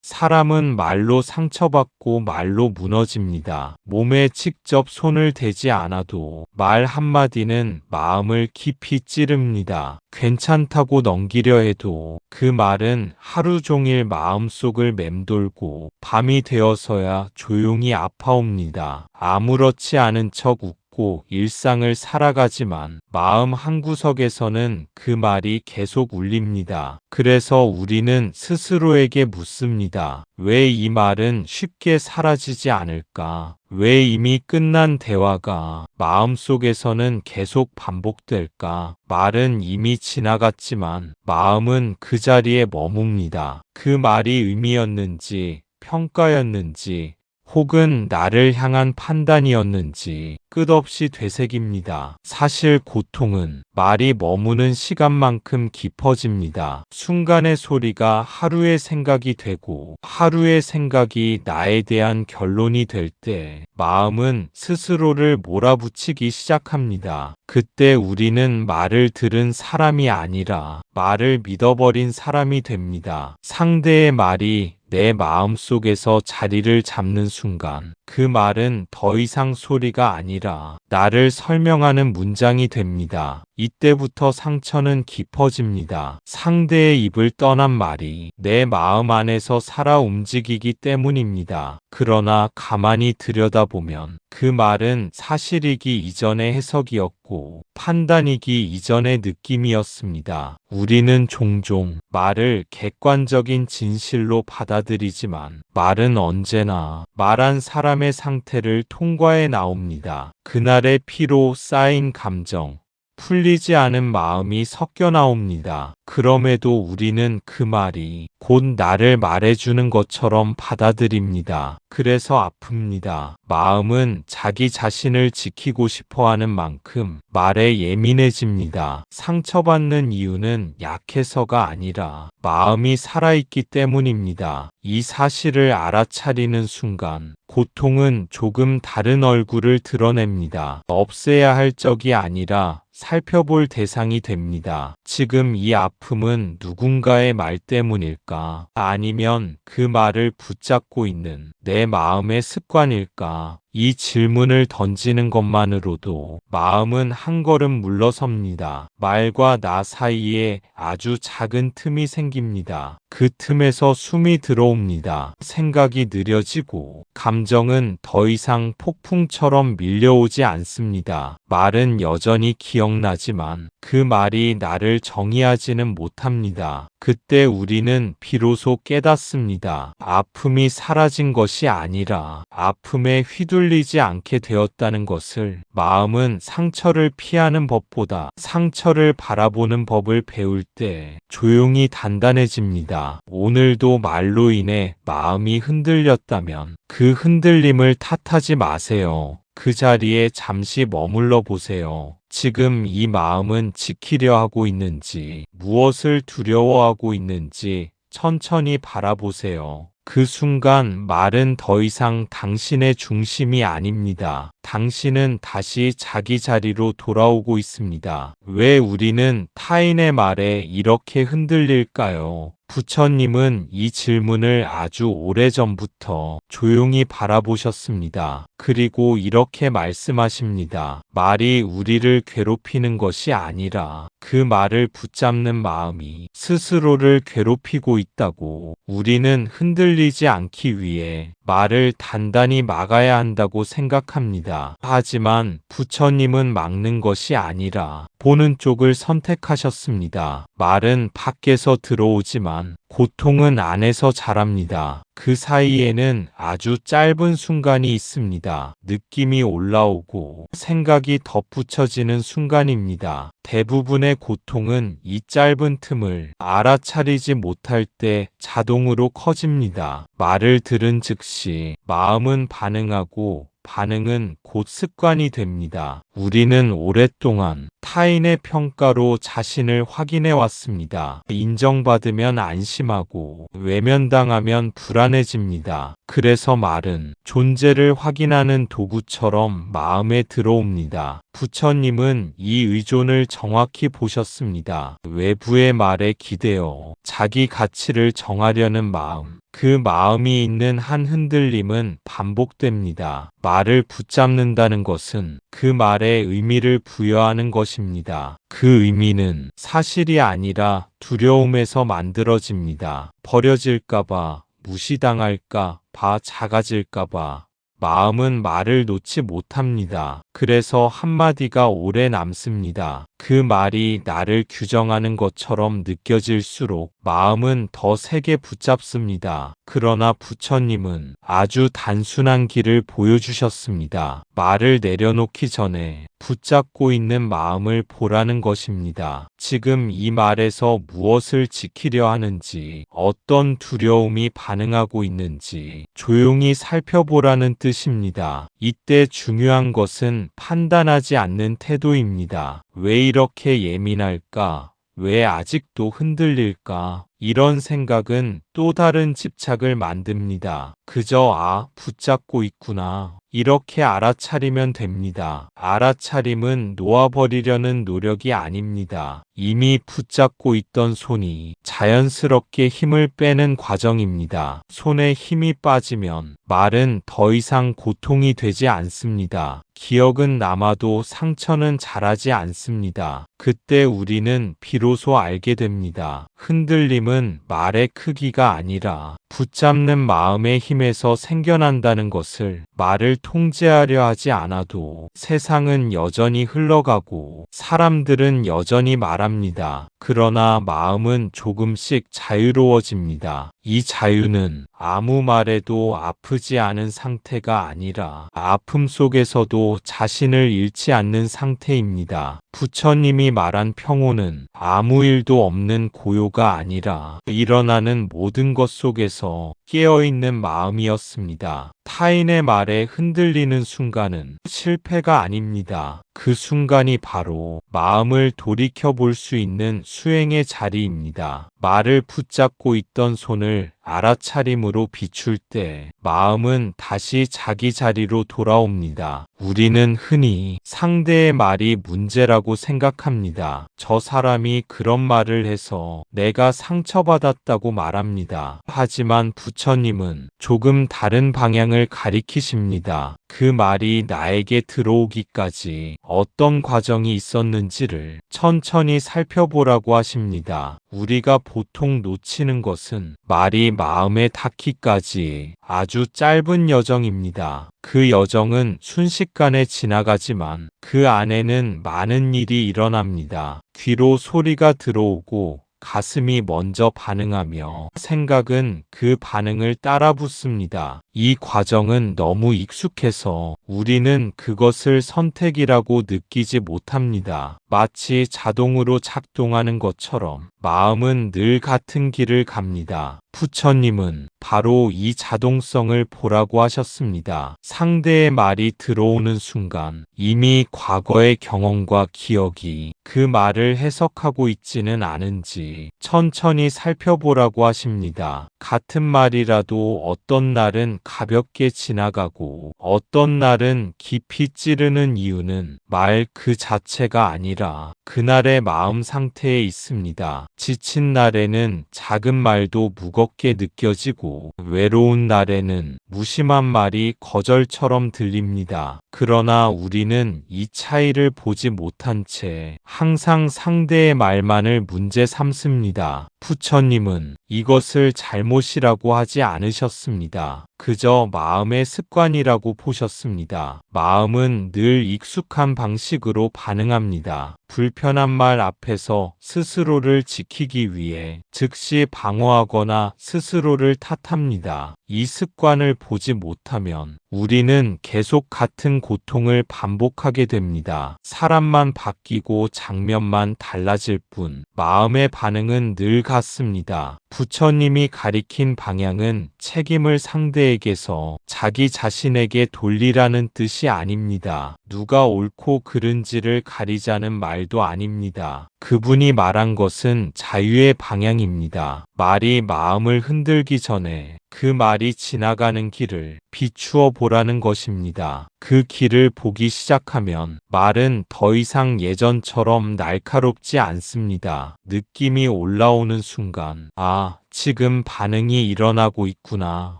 사람은 말로 상처받고 말로 무너집니다. 몸에 직접 손을 대지 않아도 말 한마디는 마음을 깊이 찌릅니다. 괜찮다고 넘기려 해도 그 말은 하루 종일 마음속을 맴돌고 밤이 되어서야 조용히 아파옵니다. 아무렇지 않은 척 웃고 일상을 살아가지만 마음 한구석에서는 그 말이 계속 울립니다. 그래서 우리는 스스로에게 묻습니다. 왜 이 말은 쉽게 사라지지 않을까? 왜 이미 끝난 대화가 마음속에서는 계속 반복될까? 말은 이미 지나갔지만 마음은 그 자리에 머뭅니다. 그 말이 의미였는지, 평가였는지, 혹은 나를 향한 판단이었는지 끝없이 되새깁니다. 사실 고통은 말이 머무는 시간만큼 깊어집니다. 순간의 소리가 하루의 생각이 되고 하루의 생각이 나에 대한 결론이 될 때 마음은 스스로를 몰아붙이기 시작합니다. 그때 우리는 말을 들은 사람이 아니라 말을 믿어버린 사람이 됩니다. 상대의 말이 내 마음속에서 자리를 잡는 순간 그 말은 더 이상 소리가 아니라 나를 설명하는 문장이 됩니다. 이때부터 상처는 깊어집니다. 상대의 입을 떠난 말이 내 마음 안에서 살아 움직이기 때문입니다. 그러나 가만히 들여다보면 그 말은 사실이기 이전의 해석이었고 판단이기 이전의 느낌이었습니다. 우리는 종종 말을 객관적인 진실로 받아들이지만 말은 언제나 말한 사람의 상태를 통과해 나옵니다. 그날의 피로 쌓인 감정, 풀리지 않은 마음이 섞여 나옵니다. 그럼에도 우리는 그 말이 곧 나를 말해주는 것처럼 받아들입니다. 그래서 아픕니다. 마음은 자기 자신을 지키고 싶어 하는 만큼 말에 예민해집니다. 상처받는 이유는 약해서가 아니라 마음이 살아있기 때문입니다. 이 사실을 알아차리는 순간 고통은 조금 다른 얼굴을 드러냅니다. 없애야 할 적이 아니라 살펴볼 대상이 됩니다. 지금 이 아픔은 누군가의 말 때문일까? 아니면 그 말을 붙잡고 있는 내 마음의 습관일까? 이 질문을 던지는 것만으로도 마음은 한 걸음 물러섭니다. 말과 나 사이에 아주 작은 틈이 생깁니다. 그 틈에서 숨이 들어옵니다. 생각이 느려지고 감정은 더 이상 폭풍처럼 밀려오지 않습니다. 말은 여전히 기억나지만 그 말이 나를 정의하지는 못합니다. 그때 우리는 비로소 깨닫습니다. 아픔이 사라진 것이 아니라 아픔에 휘둘리지 않게 되었다는 것을. 마음은 상처를 피하는 법보다 상처를 바라보는 법을 배울 때 조용히 단단해집니다. 오늘도 말로 인해 마음이 흔들렸다면 그 흔들림을 탓하지 마세요. 그 자리에 잠시 머물러 보세요. 지금 이 마음은 지키려 하고 있는지, 무엇을 두려워하고 있는지 천천히 바라보세요. 그 순간 말은 더 이상 당신의 중심이 아닙니다. 당신은 다시 자기 자리로 돌아오고 있습니다. 왜 우리는 타인의 말에 이렇게 흔들릴까요? 부처님은 이 질문을 아주 오래전부터 조용히 바라보셨습니다. 그리고 이렇게 말씀하십니다. 말이 우리를 괴롭히는 것이 아니라 그 말을 붙잡는 마음이 스스로를 괴롭히고 있다고. 우리는 흔들리지 않기 위해 말을 단단히 막아야 한다고 생각합니다. 하지만 부처님은 막는 것이 아니라 보는 쪽을 선택하셨습니다. 말은 밖에서 들어오지만 고통은 안에서 자랍니다. 그 사이에는 아주 짧은 순간이 있습니다. 느낌이 올라오고 생각이 덧붙여지는 순간입니다. 대부분의 고통은 이 짧은 틈을 알아차리지 못할 때 자동으로 커집니다. 말을 들은 즉시 마음은 반응하고 반응은 곧 습관이 됩니다. 우리는 오랫동안 타인의 평가로 자신을 확인해 왔습니다. 인정받으면 안심하고 외면당하면 불안해집니다. 그래서 말은 존재를 확인하는 도구처럼 마음에 들어옵니다. 부처님은 이 의존을 정확히 보셨습니다. 외부의 말에 기대어 자기 가치를 정하려는 마음, 그 마음이 있는 한 흔들림은 반복됩니다. 말을 붙잡는다는 것은 그 말에 의미를 부여하는 것입니다. 그 의미는 사실이 아니라 두려움에서 만들어집니다. 버려질까봐, 무시당할까 봐, 작아질까봐. 마음은 말을 놓지 못합니다. 그래서 한마디가 오래 남습니다. 그 말이 나를 규정하는 것처럼 느껴질수록 마음은 더 세게 붙잡습니다. 그러나 부처님은 아주 단순한 길을 보여주셨습니다. 말을 내려놓기 전에 붙잡고 있는 마음을 보라는 것입니다. 지금 이 말에서 무엇을 지키려 하는지, 어떤 두려움이 반응하고 있는지 조용히 살펴보라는 뜻입니다. 이때 중요한 것은 판단하지 않는 태도입니다. 왜 이렇게 예민할까? 왜 아직도 흔들릴까? 이런 생각은 또 다른 집착을 만듭니다. 그저 붙잡고 있구나. 이렇게 알아차리면 됩니다. 알아차림은 놓아버리려는 노력이 아닙니다. 이미 붙잡고 있던 손이 자연스럽게 힘을 빼는 과정입니다. 손에 힘이 빠지면 말은 더 이상 고통이 되지 않습니다. 기억은 남아도 상처는 자라지 않습니다. 그때 우리는 비로소 알게 됩니다. 흔들림은 말의 크기가 아니라 붙잡는 마음의 힘에서 생겨난다는 것을. 말을 통제하려 하지 않아도 세상은 여전히 흘러가고 사람들은 여전히 말합니다. 그러나 마음은 조금씩 자유로워집니다. 이 자유는 아무 말에도 아프지 않은 상태가 아니라 아픔 속에서도 자신을 잃지 않는 상태입니다. 부처님이 말한 평온은 아무 일도 없는 고요가 아니라 일어나는 모든 것 속에서 깨어있는 마음이었습니다. 타인의 말에 흔들리는 순간은 실패가 아닙니다. 그 순간이 바로 마음을 돌이켜볼 수 있는 수행의 자리입니다. 말을 붙잡고 있던 손을 알아차림으로 비출 때 마음은 다시 자기 자리로 돌아옵니다. 우리는 흔히 상대의 말이 문제라고 생각합니다. 저 사람이 그런 말을 해서 내가 상처받았다고 말합니다. 하지만 부처님은 조금 다른 방향을 가리키십니다. 그 말이 나에게 들어오기까지 어떤 과정이 있었는지를 천천히 살펴보라고 하십니다. 우리가 보통 놓치는 것은 말이 마음에 닿기까지 아주 짧은 여정입니다. 그 여정은 순식간에 지나가지만 그 안에는 많은 일이 일어납니다. 귀로 소리가 들어오고 가슴이 먼저 반응하며 생각은 그 반응을 따라 붙습니다. 이 과정은 너무 익숙해서 우리는 그것을 선택이라고 느끼지 못합니다. 마치 자동으로 작동하는 것처럼 마음은 늘 같은 길을 갑니다. 부처님은 바로 이 자동성을 보라고 하셨습니다. 상대의 말이 들어오는 순간 이미 과거의 경험과 기억이 그 말을 해석하고 있지는 않은지 천천히 살펴보라고 하십니다. 같은 말이라도 어떤 날은 가볍게 지나가고 어떤 날은 깊이 찌르는 이유는 말 그 자체가 아니라 그날의 마음 상태에 있습니다. 지친 날에는 작은 말도 무겁게 느껴지고 외로운 날에는 무심한 말이 거절처럼 들립니다. 그러나 우리는 이 차이를 보지 못한 채 항상 상대의 말만을 문제 삼습니다. 부처님은 이것을 잘못이라고 하지 않으셨습니다. 그저 마음의 습관이라고 보셨습니다. 마음은 늘 익숙한 방식으로 반응합니다. 불편한 말 앞에서 스스로를 지키기 위해 즉시 방어하거나 스스로를 탓합니다. 이 습관을 보지 못하면 우리는 계속 같은 고통을 반복하게 됩니다. 사람만 바뀌고 장면만 달라질 뿐 마음의 반응은 반응은 늘 같습니다. 부처님이 가리킨 방향은 책임을 상대에게서 자기 자신에게 돌리라는 뜻이 아닙니다. 누가 옳고 그른지를 가리자는 말도 아닙니다. 그분이 말한 것은 자유의 방향입니다. 말이 마음을 흔들기 전에 그 말이 지나가는 길을 비추어 보라는 것입니다. 그 길을 보기 시작하면 말은 더 이상 예전처럼 날카롭지 않습니다. 느낌이 올라오는 순간, 아, 지금 반응이 일어나고 있구나.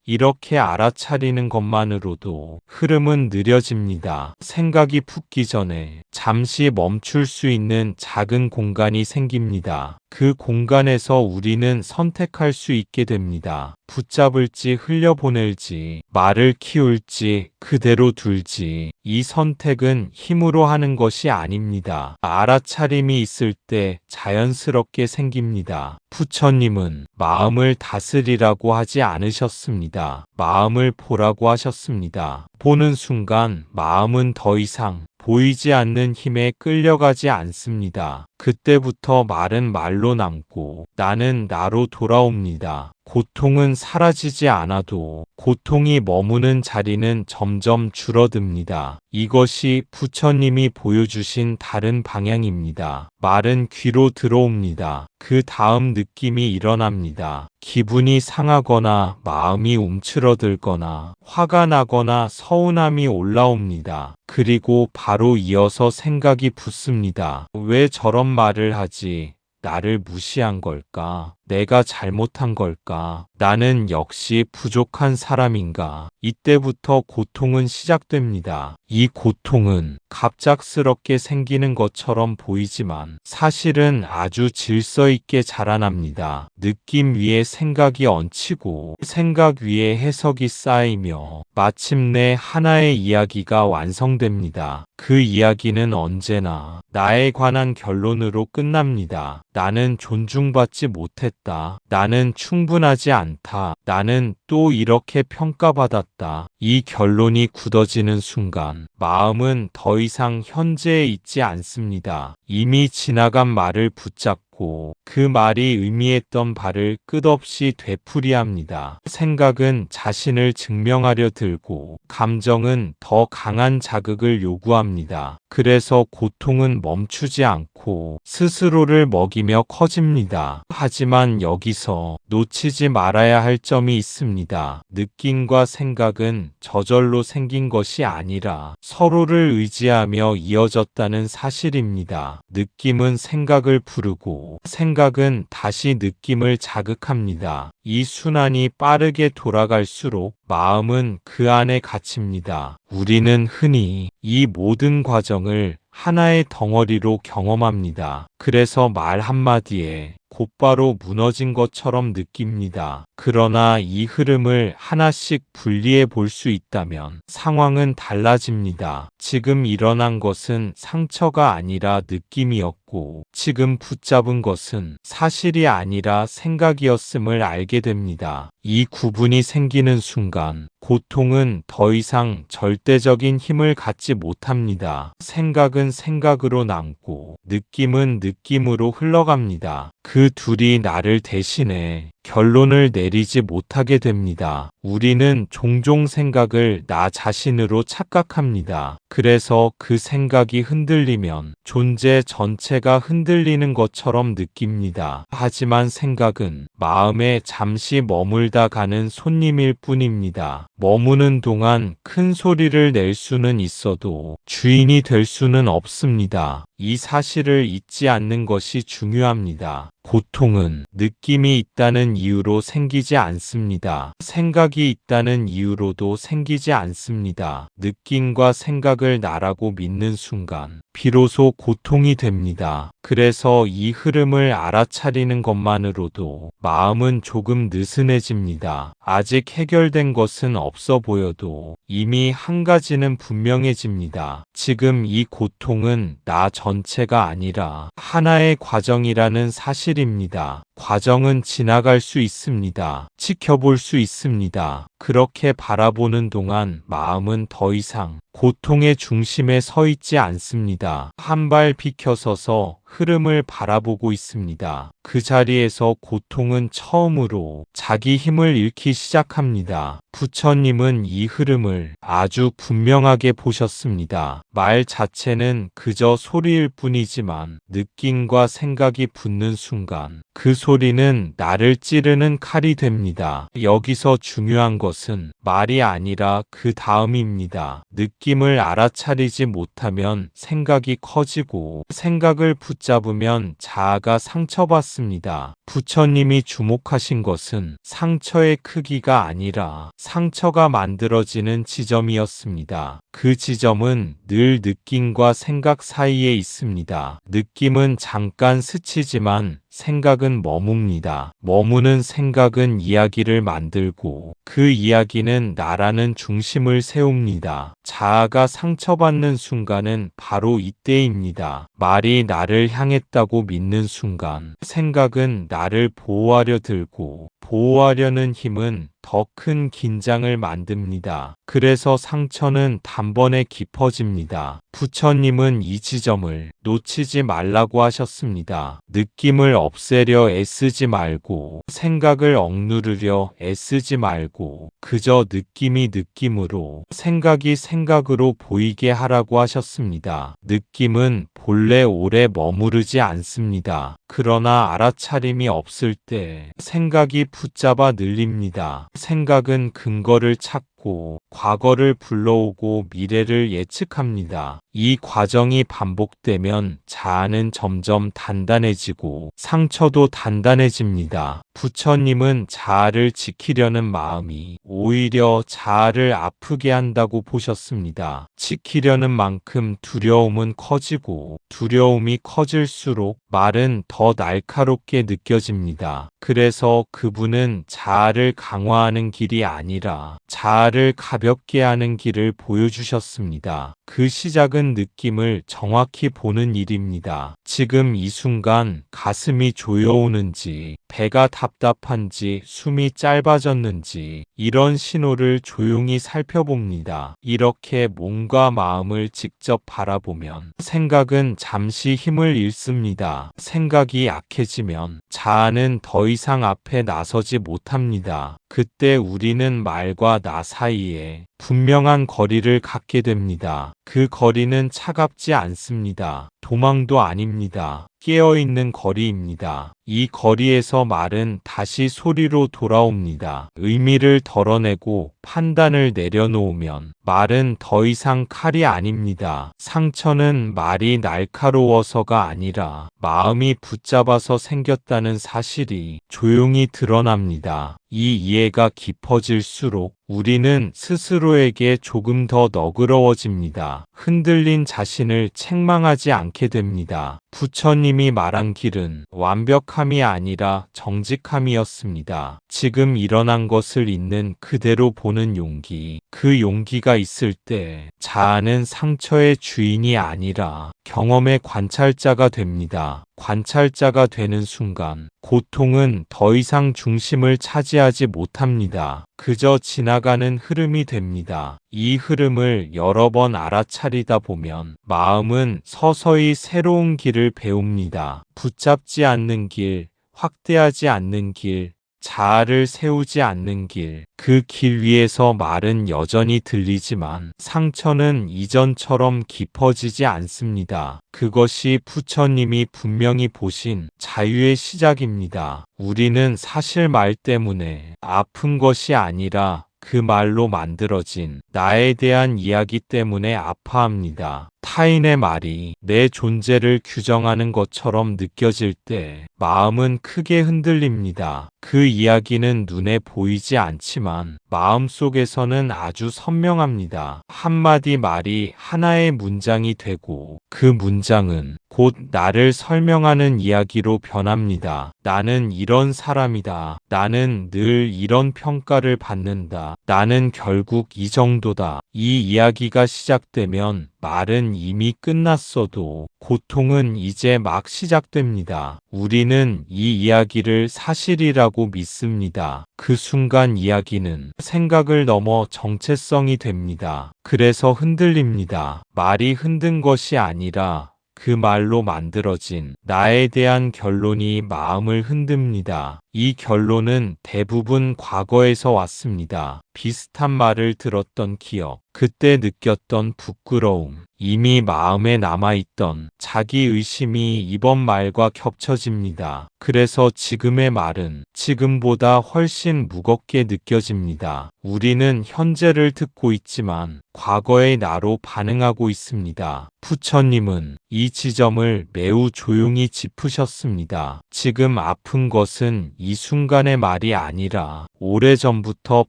이렇게 알아차리는 것만으로도 흐름은 느려집니다. 생각이 붙기 전에 잠시 멈출 수 있는 작은 공간이 생깁니다. 그 공간에서 우리는 선택할 수 있게 됩니다. 붙잡을지 흘려보낼지, 말을 키울지 그대로 둘지. 이 선택은 힘으로 하는 것이 아닙니다. 알아차림이 있을 때 자연스럽게 생깁니다. 부처님은 마음을 다스리라고 하지 않으셨습니다. 마음을 보라고 하셨습니다. 보는 순간 마음은 더 이상 보이지 않는 힘에 끌려가지 않습니다. 그때부터 말은 말로 남고 나는 나로 돌아옵니다. 고통은 사라지지 않아도 고통이 머무는 자리는 점점 줄어듭니다. 이것이 부처님이 보여주신 다른 방향입니다. 말은 귀로 들어옵니다. 그 다음 느낌이 일어납니다. 기분이 상하거나 마음이 움츠러들거나 화가 나거나 서운함이 올라옵니다. 그리고 바로 이어서 생각이 붙습니다. 왜 저런 말을 하지? 나를 무시한 걸까? 내가 잘못한 걸까? 나는 역시 부족한 사람인가? 이때부터 고통은 시작됩니다. 이 고통은 갑작스럽게 생기는 것처럼 보이지만 사실은 아주 질서 있게 자라납니다. 느낌 위에 생각이 얹히고 생각 위에 해석이 쌓이며 마침내 하나의 이야기가 완성됩니다. 그 이야기는 언제나 나에 관한 결론으로 끝납니다. 나는 존중받지 못했다. 나는 충분하지 않다. 나는 또 이렇게 평가받았다. 이 결론이 굳어지는 순간 마음은 더 이상 현재에 있지 않습니다. 이미 지나간 말을 붙잡고 그 말이 의미했던 바를 끝없이 되풀이합니다. 생각은 자신을 증명하려 들고 감정은 더 강한 자극을 요구합니다. 그래서 고통은 멈추지 않고 스스로를 먹이며 커집니다. 하지만 여기서 놓치지 말아야 할 점이 있습니다. 느낌과 생각은 저절로 생긴 것이 아니라 서로를 의지하며 이어졌다는 사실입니다. 느낌은 생각을 부르고 생각은 다시 느낌을 자극합니다. 이 순환이 빠르게 돌아갈수록 마음은 그 안에 갇힙니다. 우리는 흔히 이 모든 과정을 하나의 덩어리로 경험합니다. 그래서 말 한마디에 곧바로 무너진 것처럼 느낍니다. 그러나 이 흐름을 하나씩 분리해 볼 수 있다면 상황은 달라집니다. 지금 일어난 것은 상처가 아니라 느낌이었고 지금 붙잡은 것은 사실이 아니라 생각이었음을 알게 됩니다. 이 구분이 생기는 순간 고통은 더 이상 절대적인 힘을 갖지 못합니다. 생각은 생각으로 남고 느낌은 느낌으로 흘러갑니다. 그 둘이 나를 대신해 결론을 내리지 못하게 됩니다. 우리는 종종 생각을 나 자신으로 착각합니다. 그래서 그 생각이 흔들리면 존재 전체가 흔들리는 것처럼 느낍니다. 하지만 생각은 마음에 잠시 머물다 가는 손님일 뿐입니다. 머무는 동안 큰 소리를 낼 수는 있어도 주인이 될 수는 없습니다. 이 사실을 잊지 않는 것이 중요합니다. 고통은 느낌이 있다는 이유로 생기지 않습니다. 생각이 있다는 이유로도 생기지 않습니다. 느낌과 생각을 나라고 믿는 순간 비로소 고통이 됩니다. 그래서 이 흐름을 알아차리는 것만으로도 마음은 조금 느슨해집니다. 아직 해결된 것은 없어 보여도 이미 한 가지는 분명해집니다. 지금 이 고통은 나 전체가 아니라 하나의 과정이라는 사실입니다. 과정은 지나갈 수 있습니다. 지켜볼 수 있습니다. 그렇게 바라보는 동안 마음은 더 이상 고통의 중심에 서 있지 않습니다. 한 발 비켜서서 흐름을 바라보고 있습니다. 그 자리에서 고통은 처음으로 자기 힘을 잃기 시작합니다. 부처님은 이 흐름을 아주 분명하게 보셨습니다. 말 자체는 그저 소리일 뿐이지만 느낌과 생각이 붙는 순간 그 소리는 나를 찌르는 칼이 됩니다. 여기서 중요한 것은 말이 아니라 그 다음입니다. 느낌을 알아차리지 못하면 생각이 커지고 생각을 붙잡으면 자아가 상처받습니다. 부처님이 주목하신 것은 상처의 크기가 아니라 상처가 만들어지는 지점이었습니다. 그 지점은 늘 느낌과 생각 사이에 있습니다. 느낌은 잠깐 스치지만 생각은 머뭅니다. 머무는 생각은 이야기를 만들고 그 이야기는 나라는 중심을 세웁니다. 자아가 상처받는 순간은 바로 이때입니다. 말이 나를 향했다고 믿는 순간 생각은 나를 보호하려 들고 보호하려는 힘은 더 큰 긴장을 만듭니다. 그래서 상처는 단번에 깊어집니다. 부처님은 이 지점을 놓치지 말라고 하셨습니다. 느낌을 없애려 애쓰지 말고 생각을 억누르려 애쓰지 말고 그저 느낌이 느낌으로 생각이 생각으로 보이게 하라고 하셨습니다. 느낌은 본래 오래 머무르지 않습니다. 그러나 알아차림이 없을 때 생각이 붙잡아 늘립니다. 생각은 근거를 찾고 과거를 불러오고 미래를 예측합니다. 이 과정이 반복되면 자아는 점점 단단해지고 상처도 단단해집니다. 부처님은 자아를 지키려는 마음이 오히려 자아를 아프게 한다고 보셨습니다. 지키려는 만큼 두려움은 커지고 두려움이 커질수록 말은 더 날카롭게 느껴집니다. 그래서 그분은 자아를 강화하는 길이 아니라 자아를 가볍게 하는 길을 보여주셨습니다. 그 시작은 느낌을 정확히 보는 일입니다. 지금 이 순간 가슴이 조여오는지, 배가 답답한지, 숨이 짧아졌는지 이런 신호를 조용히 살펴봅니다. 이렇게 몸과 마음을 직접 바라보면 생각은 잠시 힘을 잃습니다. 생각이 약해지면 자아는 더 이상 앞에 나서지 못합니다. 그때 우리는 말과 나 사이에 분명한 거리를 갖게 됩니다. 그 거리는 차갑지 않습니다. 도망도 아닙니다. 깨어있는 거리입니다. 이 거리에서 말은 다시 소리로 돌아옵니다. 의미를 덜어내고 판단을 내려놓으면 말은 더 이상 칼이 아닙니다. 상처는 말이 날카로워서가 아니라 마음이 붙잡아서 생겼다는 사실이 조용히 드러납니다. 이 이해가 깊어질수록 우리는 스스로에게 조금 더 너그러워집니다. 흔들린 자신을 책망하지 않게 됩니다. 부처님이 말한 길은 완벽함이 아니라 정직함이었습니다. 지금 일어난 것을 있는 그대로 보는 용기, 그 용기가 있을 때 자아는 상처의 주인이 아니라 경험의 관찰자가 됩니다. 관찰자가 되는 순간 고통은 더 이상 중심을 차지하지 못합니다. 그저 지나가는 흐름이 됩니다. 이 흐름을 여러 번 알아차리다 보면 마음은 서서히 새로운 길을 배웁니다. 붙잡지 않는 길, 확대하지 않는 길, 자아를 세우지 않는 길, 그 길 위에서 말은 여전히 들리지만 상처는 이전처럼 깊어지지 않습니다. 그것이 부처님이 분명히 보신 자유의 시작입니다. 우리는 사실 말 때문에 아픈 것이 아니라 그 말로 만들어진 나에 대한 이야기 때문에 아파합니다. 타인의 말이 내 존재를 규정하는 것처럼 느껴질 때 마음은 크게 흔들립니다. 그 이야기는 눈에 보이지 않지만 마음속에서는 아주 선명합니다. 한마디 말이 하나의 문장이 되고 그 문장은 곧 나를 설명하는 이야기로 변합니다. 나는 이런 사람이다. 나는 늘 이런 평가를 받는다. 나는 결국 이 정도다. 이 이야기가 시작되면 말은 이미 끝났어도 고통은 이제 막 시작됩니다. 우리는 이 이야기를 사실이라고 믿습니다. 그 순간 이야기는 생각을 넘어 정체성이 됩니다. 그래서 흔들립니다. 말이 흔든 것이 아니라 그 말로 만들어진 나에 대한 결론이 마음을 흔듭니다. 이 결론은 대부분 과거에서 왔습니다. 비슷한 말을 들었던 기억, 그때 느꼈던 부끄러움, 이미 마음에 남아있던 자기 의심이 이번 말과 겹쳐집니다. 그래서 지금의 말은 지금보다 훨씬 무겁게 느껴집니다. 우리는 현재를 듣고 있지만 과거의 나로 반응하고 있습니다. 부처님은 이 지점을 매우 조용히 짚으셨습니다. 지금 아픈 것은 이 순간의 말이 아니라 오래전부터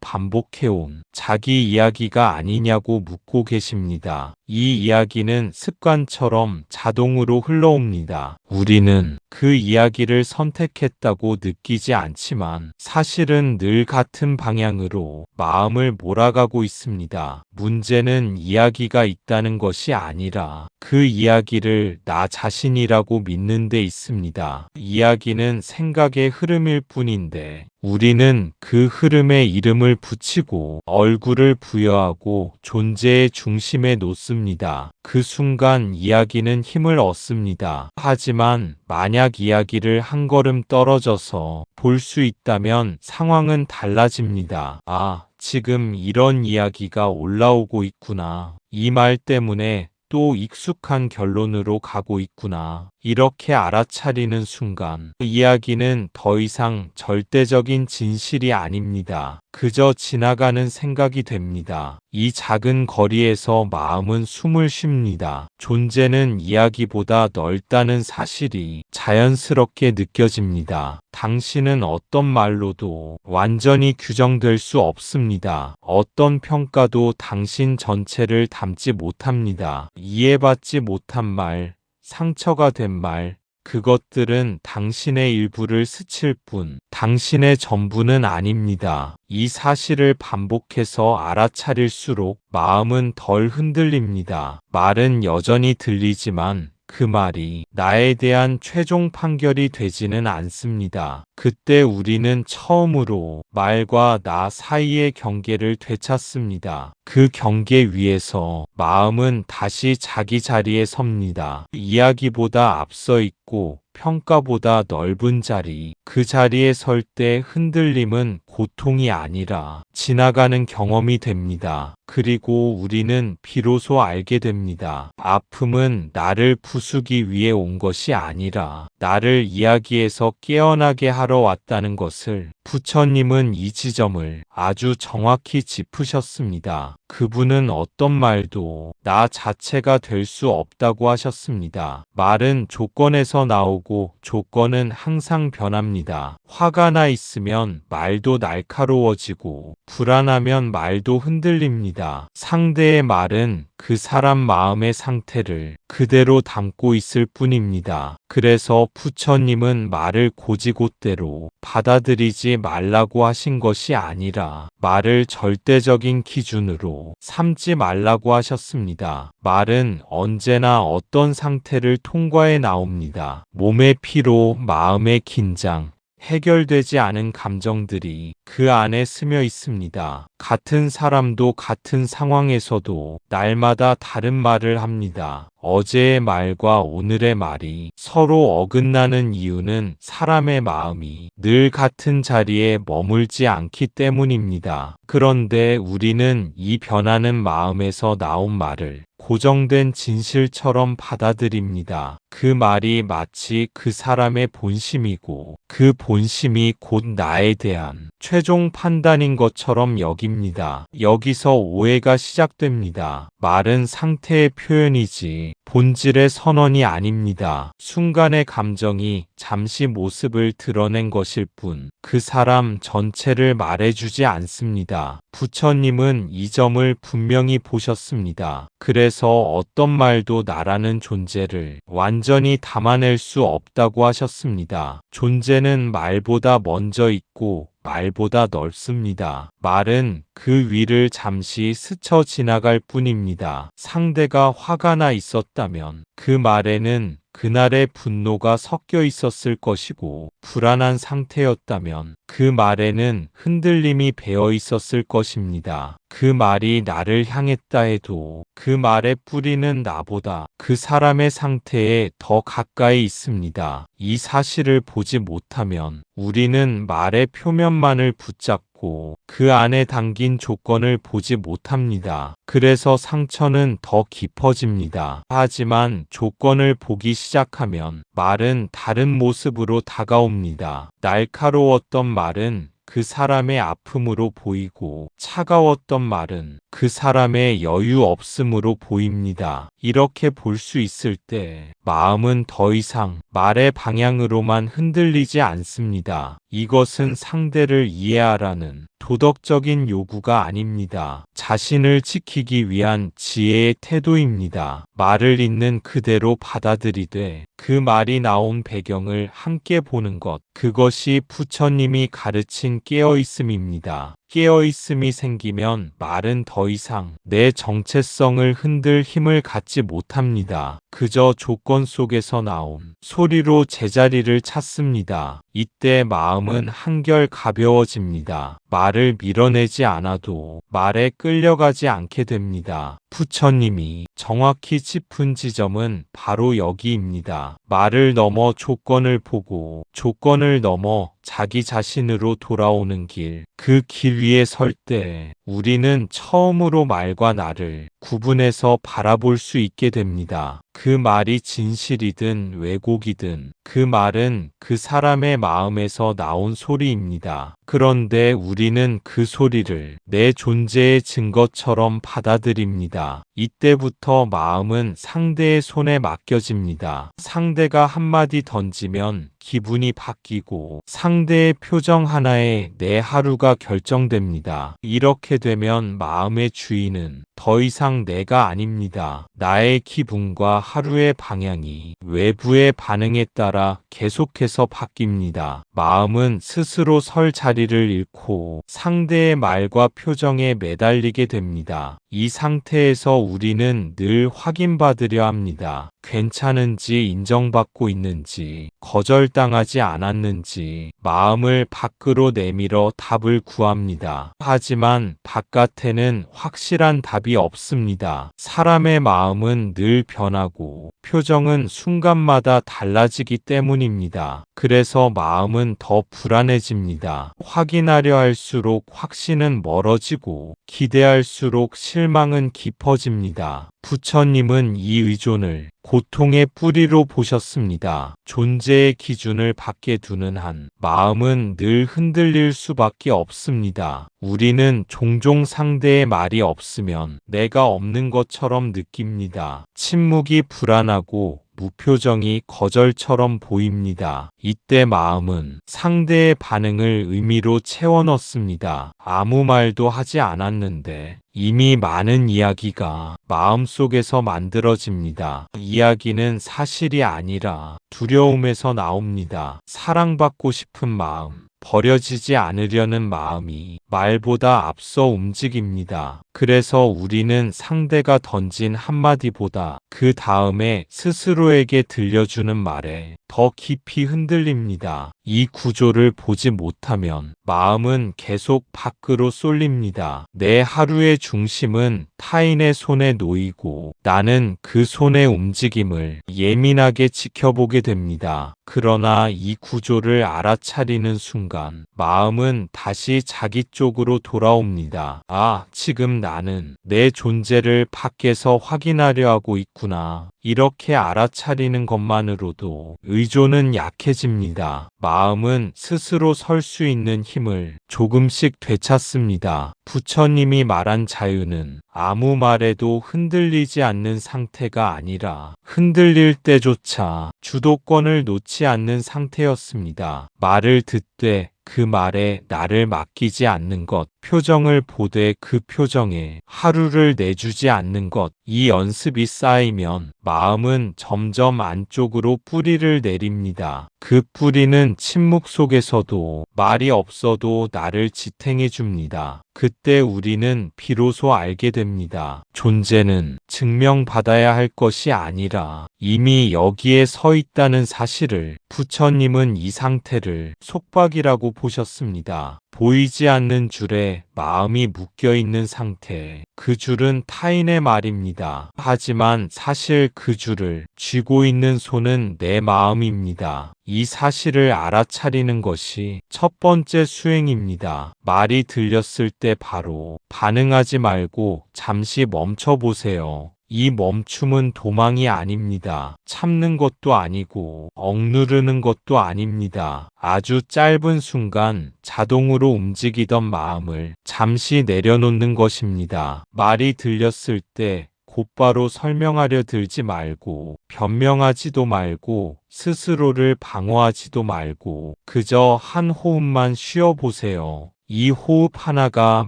반복해온 자기 이야기가 아니냐고 묻고 계십니다. 이 이야기는 습관처럼 자동으로 흘러옵니다. 우리는 그 이야기를 선택했다고 느끼지 않지만 사실은 늘 같은 방향으로 마음을 몰아가고 있습니다. 문제는 이야기가 있다는 것이 아니라 그 이야기를 나 자신이라고 믿는 데 있습니다. 이야기는 생각의 흐름일 뿐인데 우리는 그 흐름에 이름을 붙이고 얼굴을 부여하고 존재의 중심에 놓습니다. 그 순간 이야기는 힘을 얻습니다. 하지만 만약 이야기를 한 걸음 떨어져서 볼 수 있다면 상황은 달라집니다. 아, 지금 이런 이야기가 올라오고 있구나. 이 말 때문에 또 익숙한 결론으로 가고 있구나. 이렇게 알아차리는 순간 그 이야기는 더 이상 절대적인 진실이 아닙니다. 그저 지나가는 생각이 됩니다. 이 작은 거리에서 마음은 숨을 쉽니다. 존재는 이야기보다 넓다는 사실이 자연스럽게 느껴집니다. 당신은 어떤 말로도 완전히 규정될 수 없습니다. 어떤 평가도 당신 전체를 담지 못합니다. 이해받지 못한 말, 상처가 된 말, 그것들은 당신의 일부를 스칠 뿐 당신의 전부는 아닙니다. 이 사실을 반복해서 알아차릴수록 마음은 덜 흔들립니다. 말은 여전히 들리지만 그 말이 나에 대한 최종 판결이 되지는 않습니다. 그때 우리는 처음으로 말과 나 사이의 경계를 되찾습니다. 그 경계 위에서 마음은 다시 자기 자리에 섭니다. 이야기보다 앞서 있고 평가보다 넓은 자리, 그 자리에 설 때 흔들림은 고통이 아니라 지나가는 경험이 됩니다. 그리고 우리는 비로소 알게 됩니다. 아픔은 나를 부수기 위해 온 것이 아니라 나를 이야기에서 깨어나게 하러 왔다는 것을. 부처님은 이 지점을 아주 정확히 짚으셨습니다. 그분은 어떤 말도 나 자체가 될 수 없다고 하셨습니다. 말은 조건에서 나오고 조건은 항상 변합니다. 화가 나 있으면 말도 날카로워지고 불안하면 말도 흔들립니다. 상대의 말은 그 사람 마음의 상태를 그대로 담고 있을 뿐입니다. 그래서 부처님은 말을 고지곳대로 받아들이지 말라고 하신 것이 아니라 말을 절대적인 기준으로 삼지 말라고 하셨습니다. 말은 언제나 어떤 상태를 통과해 나옵니다. 몸의 피로, 마음의 긴장, 해결되지 않은 감정들이 그 안에 스며 있습니다. 같은 사람도 같은 상황에서도 날마다 다른 말을 합니다. 어제의 말과 오늘의 말이 서로 어긋나는 이유는 사람의 마음이 늘 같은 자리에 머물지 않기 때문입니다. 그런데 우리는 이 변하는 마음에서 나온 말을 고정된 진실처럼 받아들입니다. 그 말이 마치 그 사람의 본심이고 그 본심이 곧 나에 대한 최종 판단인 것처럼 여깁니다. 여기서 오해가 시작됩니다. 말은 상태의 표현이지 본질의 선언이 아닙니다. 순간의 감정이 잠시 모습을 드러낸 것일 뿐 그 사람 전체를 말해주지 않습니다. 부처님은 이 점을 분명히 보셨습니다. 그래서 어떤 말도 나라는 존재를 완전히 담아낼 수 없다고 하셨습니다. 존재는 말보다 먼저 있고 말보다 넓습니다. 말은 그 위를 잠시 스쳐 지나갈 뿐입니다. 상대가 화가 나 있었다면 그 말에는 그날의 분노가 섞여 있었을 것이고, 불안한 상태였다면 그 말에는 흔들림이 배어 있었을 것입니다. 그 말이 나를 향했다 해도 그 말의 뿌리는 나보다 그 사람의 상태에 더 가까이 있습니다. 이 사실을 보지 못하면 우리는 말의 표면만을 붙잡고 그 안에 담긴 조건을 보지 못합니다. 그래서 상처는 더 깊어집니다. 하지만 조건을 보기 시작하면 말은 다른 모습으로 다가옵니다. 날카로웠던 말은 그 사람의 아픔으로 보이고, 차가웠던 말은 그 사람의 여유 없음으로 보입니다. 이렇게 볼 수 있을 때 마음은 더 이상 말의 방향으로만 흔들리지 않습니다. 이것은 상대를 이해하라는 도덕적인 요구가 아닙니다. 자신을 지키기 위한 지혜의 태도입니다. 말을 있는 그대로 받아들이되 그 말이 나온 배경을 함께 보는 것, 그것이 부처님이 가르친 깨어있음입니다. 깨어있음이 생기면 말은 더 이상 내 정체성을 흔들 힘을 갖지 못합니다. 그저 조건 속에서 나온 소리로 제자리를 찾습니다. 이때 마음은 한결 가벼워집니다. 말을 밀어내지 않아도 말에 끌려가지 않게 됩니다. 부처님이 정확히 짚은 지점은 바로 여기입니다. 말을 넘어 조건을 보고 조건을 넘어 자기 자신으로 돌아오는 길, 그 길 위에 설 때 우리는 처음으로 말과 나를 구분해서 바라볼 수 있게 됩니다. 그 말이 진실이든 왜곡이든 그 말은 그 사람의 마음에서 나온 소리입니다. 그런데 우리는 그 소리를 내 존재의 증거처럼 받아들입니다. 이때부터 마음은 상대의 손에 맡겨집니다. 상대가 한마디 던지면 기분이 바뀌고 상대의 표정 하나에 내 하루가 결정됩니다. 이렇게 되면 마음의 주인은 더 이상 내가 아닙니다. 나의 기분과 하루의 방향이 외부의 반응에 따라 계속해서 바뀝니다. 마음은 스스로 설 자리를 잃고 상대의 말과 표정에 매달리게 됩니다. 이 상태에서 우리는 늘 확인받으려 합니다. 괜찮은지, 인정받고 있는지, 거절당하지 않았는지 마음을 밖으로 내밀어 답을 구합니다. 하지만 바깥에는 확실한 답이 없습니다. 사람의 마음은 늘 변하고 표정은 순간마다 달라지기 때문입니다. 그래서 마음은 더 불안해집니다. 확인하려 할수록 확신은 멀어지고 기대할수록 실망은 깊어집니다. 부처님은 이 의존을 고통의 뿌리로 보셨습니다. 존재의 기준을 밖에 두는 한 마음은 늘 흔들릴 수밖에 없습니다. 우리는 종종 상대의 말이 없으면 내가 없는 것처럼 느낍니다. 침묵이 불안하고 무표정이 거절처럼 보입니다. 이때 마음은 상대의 반응을 의미로 채워 넣습니다. 아무 말도 하지 않았는데 이미 많은 이야기가 마음속에서 만들어집니다. 이야기는 사실이 아니라 두려움에서 나옵니다. 사랑받고 싶은 마음, 버려지지 않으려는 마음이 말보다 앞서 움직입니다. 그래서 우리는 상대가 던진 한마디보다 그 다음에 스스로에게 들려주는 말에 더 깊이 흔들립니다. 이 구조를 보지 못하면 마음은 계속 밖으로 쏠립니다. 내 하루의 중심은 타인의 손에 놓이고 나는 그 손의 움직임을 예민하게 지켜보게 됩니다. 그러나 이 구조를 알아차리는 순간 마음은 다시 자기 쪽으로 돌아옵니다. 아, 지금 나는 내 존재를 밖에서 확인하려 하고 있구나. 이렇게 알아차리는 것만으로도 의존은 약해집니다. 마음은 스스로 설 수 있는 힘을 조금씩 되찾습니다. 부처님이 말한 자유는 아무 말에도 흔들리지 않는 상태가 아니라 흔들릴 때조차 주도권을 놓지 않는 상태였습니다. 말을 듣되 그 말에 나를 맡기지 않는 것, 표정을 보되 그 표정에 하루를 내주지 않는 것, 이 연습이 쌓이면 마음은 점점 안쪽으로 뿌리를 내립니다. 그 뿌리는 침묵 속에서도 말이 없어도 나를 지탱해 줍니다. 그때 우리는 비로소 알게 됩니다. 존재는 증명받아야 할 것이 아니라 이미 여기에 서 있다는 사실을. 부처님은 이 상태를 속박이라고 보셨습니다. 보이지 않는 줄에 마음이 묶여 있는 상태. 그 줄은 타인의 말입니다. 하지만 사실 그 줄을 쥐고 있는 손은 내 마음입니다. 이 사실을 알아차리는 것이 첫 번째 수행입니다. 말이 들렸을 때 바로 반응하지 말고 잠시 멈춰보세요. 이 멈춤은 도망이 아닙니다. 참는 것도 아니고 억누르는 것도 아닙니다. 아주 짧은 순간 자동으로 움직이던 마음을 잠시 내려놓는 것입니다. 말이 들렸을 때 곧바로 설명하려 들지 말고 변명하지도 말고 스스로를 방어하지도 말고 그저 한 호흡만 쉬어보세요. 이 호흡 하나가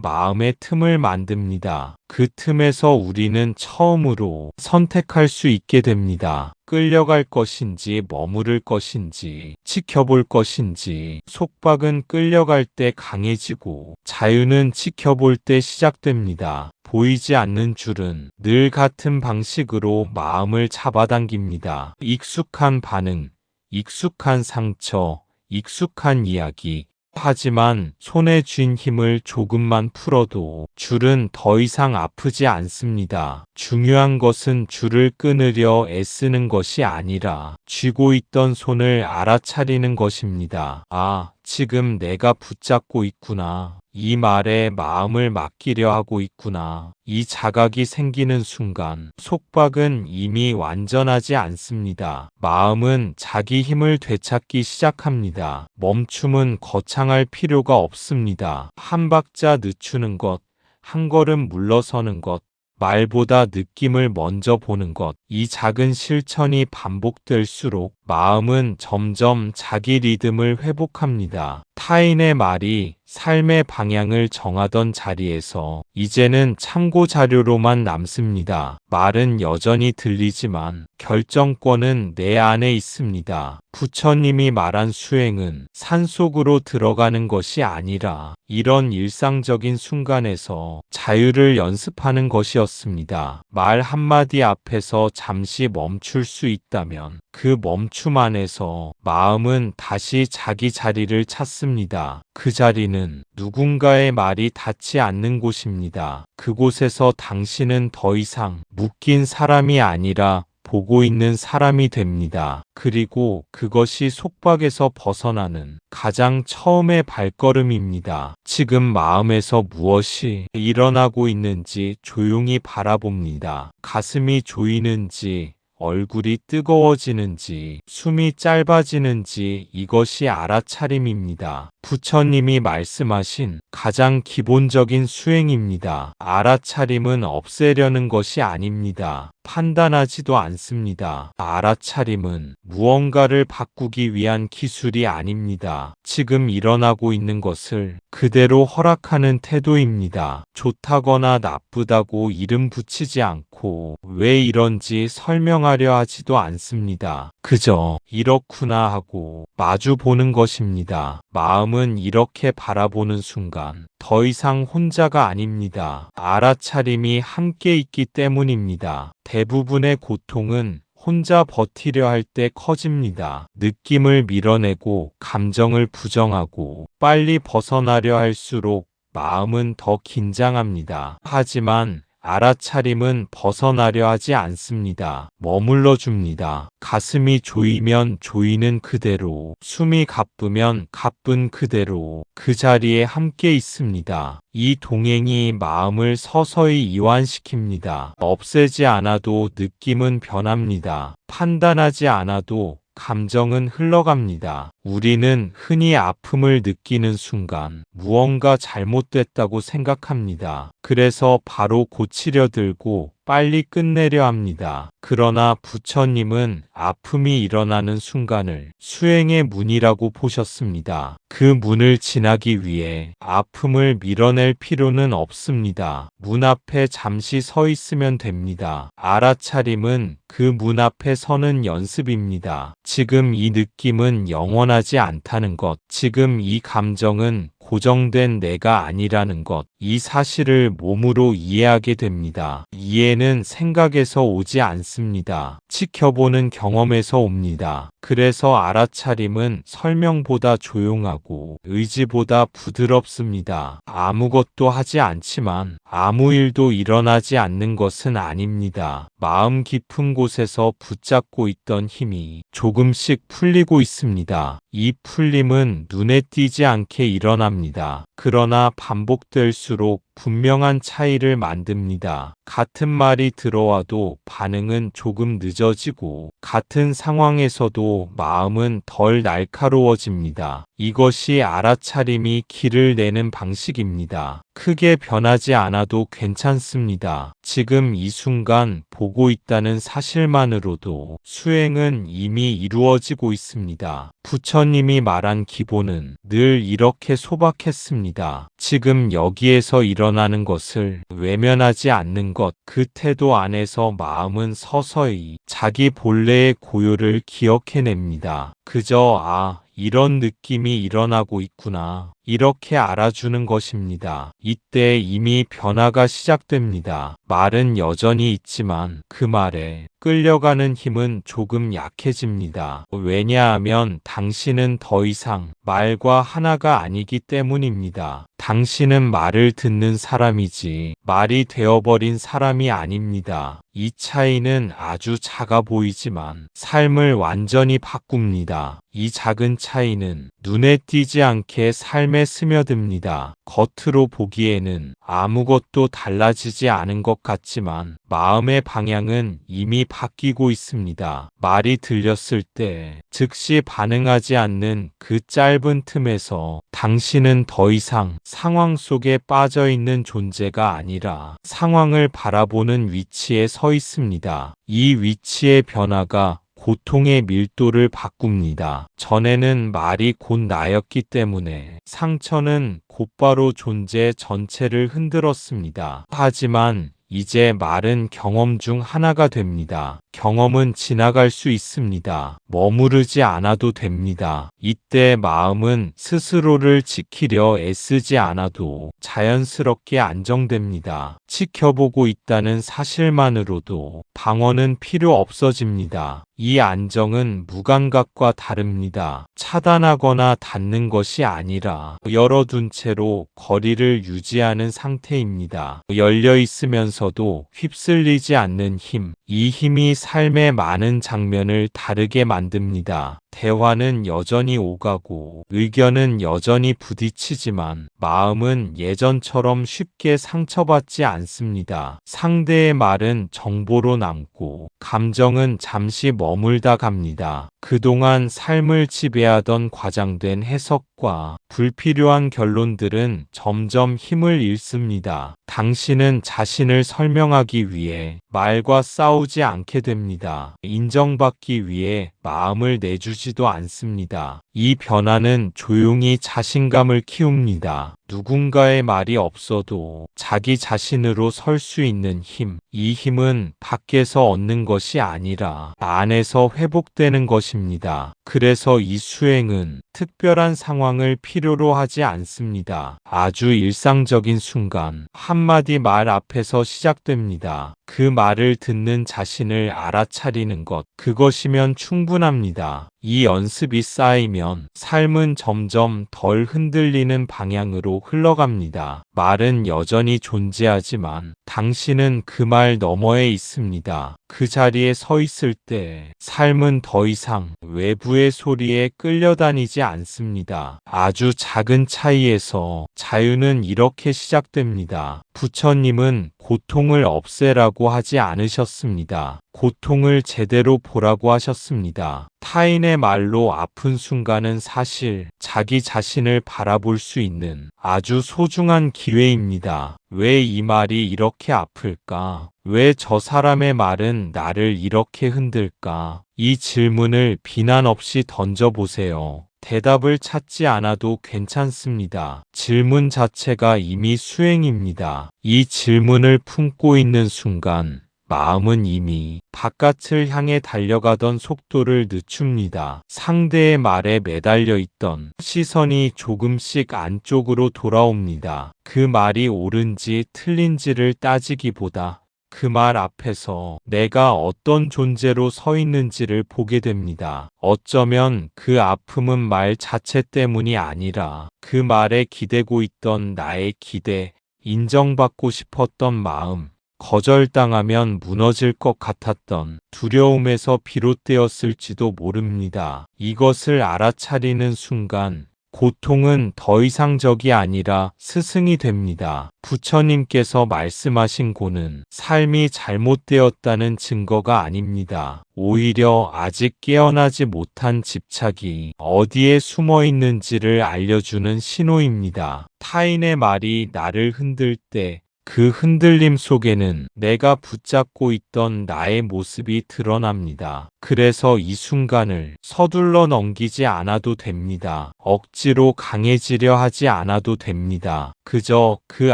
마음의 틈을 만듭니다. 그 틈에서 우리는 처음으로 선택할 수 있게 됩니다. 끌려갈 것인지 머무를 것인지 지켜볼 것인지. 속박은 끌려갈 때 강해지고 자유는 지켜볼 때 시작됩니다. 보이지 않는 줄은 늘 같은 방식으로 마음을 잡아당깁니다. 익숙한 반응, 익숙한 상처, 익숙한 이야기. 하지만 손에 쥔 힘을 조금만 풀어도 줄은 더 이상 아프지 않습니다. 중요한 것은 줄을 끊으려 애쓰는 것이 아니라 쥐고 있던 손을 알아차리는 것입니다. 아, 지금 내가 붙잡고 있구나. 이 말에 마음을 맡기려 하고 있구나. 이 자각이 생기는 순간 속박은 이미 완전하지 않습니다. 마음은 자기 힘을 되찾기 시작합니다. 멈춤은 거창할 필요가 없습니다. 한 박자 늦추는 것, 한 걸음 물러서는 것, 말보다 느낌을 먼저 보는 것. 이 작은 실천이 반복될수록 마음은 점점 자기 리듬을 회복합니다. 타인의 말이 삶의 방향을 정하던 자리에서 이제는 참고 자료로만 남습니다. 말은 여전히 들리지만 결정권은 내 안에 있습니다. 부처님이 말한 수행은 산속으로 들어가는 것이 아니라 이런 일상적인 순간에서 자유를 연습하는 것이었습니다. 말 한마디 앞에서 잠시 멈출 수 있다면 그 멈춤 안에서 마음은 다시 자기 자리를 찾습니다. 그 자리는 누군가의 말이 닿지 않는 곳입니다. 그곳에서 당신은 더 이상 묶인 사람이 아니라 보고 있는 사람이 됩니다. 그리고 그것이 속박에서 벗어나는 가장 처음의 발걸음입니다. 지금 마음에서 무엇이 일어나고 있는지 조용히 바라봅니다. 가슴이 조이는지, 얼굴이 뜨거워지는지, 숨이 짧아지는지. 이것이 알아차림입니다. 부처님이 말씀하신 가장 기본적인 수행입니다. 알아차림은 없애려는 것이 아닙니다. 판단하지도 않습니다. 알아차림은 무언가를 바꾸기 위한 기술이 아닙니다. 지금 일어나고 있는 것을 그대로 허락하는 태도입니다. 좋다거나 나쁘다고 이름 붙이지 않고 왜 이런지 설명하려 하지도 않습니다. 그저 이렇구나 하고 마주 보는 것입니다. 마음은 이렇게 바라보는 순간 더 이상 혼자가 아닙니다. 알아차림이 함께 있기 때문입니다. 대부분의 고통은 혼자 버티려 할 때 커집니다. 느낌을 밀어내고 감정을 부정하고 빨리 벗어나려 할수록 마음은 더 긴장합니다. 하지만 알아차림은 벗어나려 하지 않습니다. 머물러 줍니다. 가슴이 조이면 조이는 그대로, 숨이 가쁘면 가쁜 그대로 그 자리에 함께 있습니다. 이 동행이 마음을 서서히 이완시킵니다. 없애지 않아도 느낌은 변합니다. 판단하지 않아도 감정은 흘러갑니다. 우리는 흔히 아픔을 느끼는 순간 무언가 잘못됐다고 생각합니다. 그래서 바로 고치려 들고 빨리 끝내려 합니다. 그러나 부처님은 아픔이 일어나는 순간을 수행의 문이라고 보셨습니다. 그 문을 지나기 위해 아픔을 밀어낼 필요는 없습니다. 문 앞에 잠시 서 있으면 됩니다. 알아차림은 그 문 앞에 서는 연습입니다. 지금 이 느낌은 영원하지 않다는 것, 지금 이 감정은 고정된 내가 아니라는 것, 이 사실을 몸으로 이해하게 됩니다. 이해는 생각에서 오지 않습니다. 지켜보는 경험에서 옵니다. 그래서 알아차림은 설명보다 조용하고 의지보다 부드럽습니다. 아무것도 하지 않지만 아무 일도 일어나지 않는 것은 아닙니다. 마음 깊은 곳에서 붙잡고 있던 힘이 조금씩 풀리고 있습니다. 이 풀림은 눈에 띄지 않게 일어납니다. 그러나 반복될수록 분명한 차이를 만듭니다. 같은 말이 들어와도 반응은 조금 늦어지고 같은 상황에서도 마음은 덜 날카로워집니다. 이것이 알아차림이 길을 내는 방식입니다. 크게 변하지 않아도 괜찮습니다. 지금 이 순간 보고 있다는 사실만으로도 수행은 이미 이루어지고 있습니다. 부처님이 말한 기본은 늘 이렇게 소박했습니다. 지금 여기에서 일어나는 것을 외면하지 않는 것, 그 태도 안에서 마음은 서서히 자기 본래의 고요를 기억해냅니다. 그저 이런 느낌이 일어나고 있구나. 이렇게 알아주는 것입니다. 이때 이미 변화가 시작됩니다. 말은 여전히 있지만 그 말에 끌려가는 힘은 조금 약해집니다. 왜냐하면 당신은 더 이상 말과 하나가 아니기 때문입니다. 당신은 말을 듣는 사람이지 말이 되어버린 사람이 아닙니다. 이 차이는 아주 작아 보이지만 삶을 완전히 바꿉니다. 이 작은 차이는 눈에 띄지 않게 삶에 스며듭니다. 겉으로 보기에는 아무것도 달라지지 않은 것 같지만 마음의 방향은 이미 바뀌고 있습니다. 말이 들렸을 때 즉시 반응하지 않는 그 짧은 틈에서 당신은 더 이상 상황 속에 빠져 있는 존재가 아니라 상황을 바라보는 위치에 서 있습니다. 이 위치의 변화가 고통의 밀도를 바꿉니다. 전에는 말이 곧 나였기 때문에 상처는 곧바로 존재 전체를 흔들었습니다. 하지만 이제 말은 경험 중 하나가 됩니다. 경험은 지나갈 수 있습니다. 머무르지 않아도 됩니다. 이때 마음은 스스로를 지키려 애쓰지 않아도 자연스럽게 안정됩니다. 지켜보고 있다는 사실만으로도 방어는 필요 없어집니다. 이 안정은 무감각과 다릅니다. 차단하거나 닫는 것이 아니라 열어둔 채로 거리를 유지하는 상태입니다. 열려 있으면서도 휩쓸리지 않는 힘, 이 힘이 삶의 많은 장면을 다르게 만듭니다. 대화는 여전히 오가고 의견은 여전히 부딪히지만 마음은 예전처럼 쉽게 상처받지 않습니다. 상대의 말은 정보로 남고 감정은 잠시 머물다 갑니다. 그동안 삶을 지배하던 과장된 해석과 불필요한 결론들은 점점 힘을 잃습니다. 당신은 자신을 설명하기 위해 말과 싸우지 않게 됩니다. 인정받기 위해 마음을 내주지도 않습니다. 이 변화는 조용히 자신감을 키웁니다. 누군가의 말이 없어도 자기 자신으로 설 수 있는 힘, 이 힘은 밖에서 얻는 것이 아니라 안에서 회복되는 것입니다. 그래서 이 수행은 특별한 상황을 필요로 하지 않습니다. 아주 일상적인 순간, 한마디 말 앞에서 시작됩니다. 그 말을 듣는 자신을 알아차리는 것, 그것이면 충분합니다. 이 연습이 쌓이면 삶은 점점 덜 흔들리는 방향으로 흘러갑니다. 말은 여전히 존재하지만 당신은 그 말 너머에 있습니다. 그 자리에 서 있을 때 삶은 더 이상 외부의 소리에 끌려다니지 않습니다. 아주 작은 차이에서 자유는 이렇게 시작됩니다. 부처님은 고통을 없애라고 하지 않으셨습니다. 고통을 제대로 보라고 하셨습니다. 타인의 말로 아픈 순간은 사실 자기 자신을 바라볼 수 있는 아주 소중한 기회입니다. 왜 이 말이 이렇게 아플까? 왜 저 사람의 말은 나를 이렇게 흔들까? 이 질문을 비난 없이 던져보세요. 대답을 찾지 않아도 괜찮습니다. 질문 자체가 이미 수행입니다. 이 질문을 품고 있는 순간 마음은 이미 바깥을 향해 달려가던 속도를 늦춥니다. 상대의 말에 매달려 있던 시선이 조금씩 안쪽으로 돌아옵니다. 그 말이 옳은지 틀린지를 따지기보다 그 말 앞에서 내가 어떤 존재로 서 있는지를 보게 됩니다. 어쩌면 그 아픔은 말 자체 때문이 아니라 그 말에 기대고 있던 나의 기대, 인정받고 싶었던 마음, 거절당하면 무너질 것 같았던 두려움에서 비롯되었을지도 모릅니다. 이것을 알아차리는 순간 고통은 더 이상 적이 아니라 스승이 됩니다. 부처님께서 말씀하신 고는 삶이 잘못되었다는 증거가 아닙니다. 오히려 아직 깨어나지 못한 집착이 어디에 숨어 있는지를 알려주는 신호입니다. 타인의 말이 나를 흔들 때 그 흔들림 속에는 내가 붙잡고 있던 나의 모습이 드러납니다. 그래서 이 순간을 서둘러 넘기지 않아도 됩니다. 억지로 강해지려 하지 않아도 됩니다. 그저 그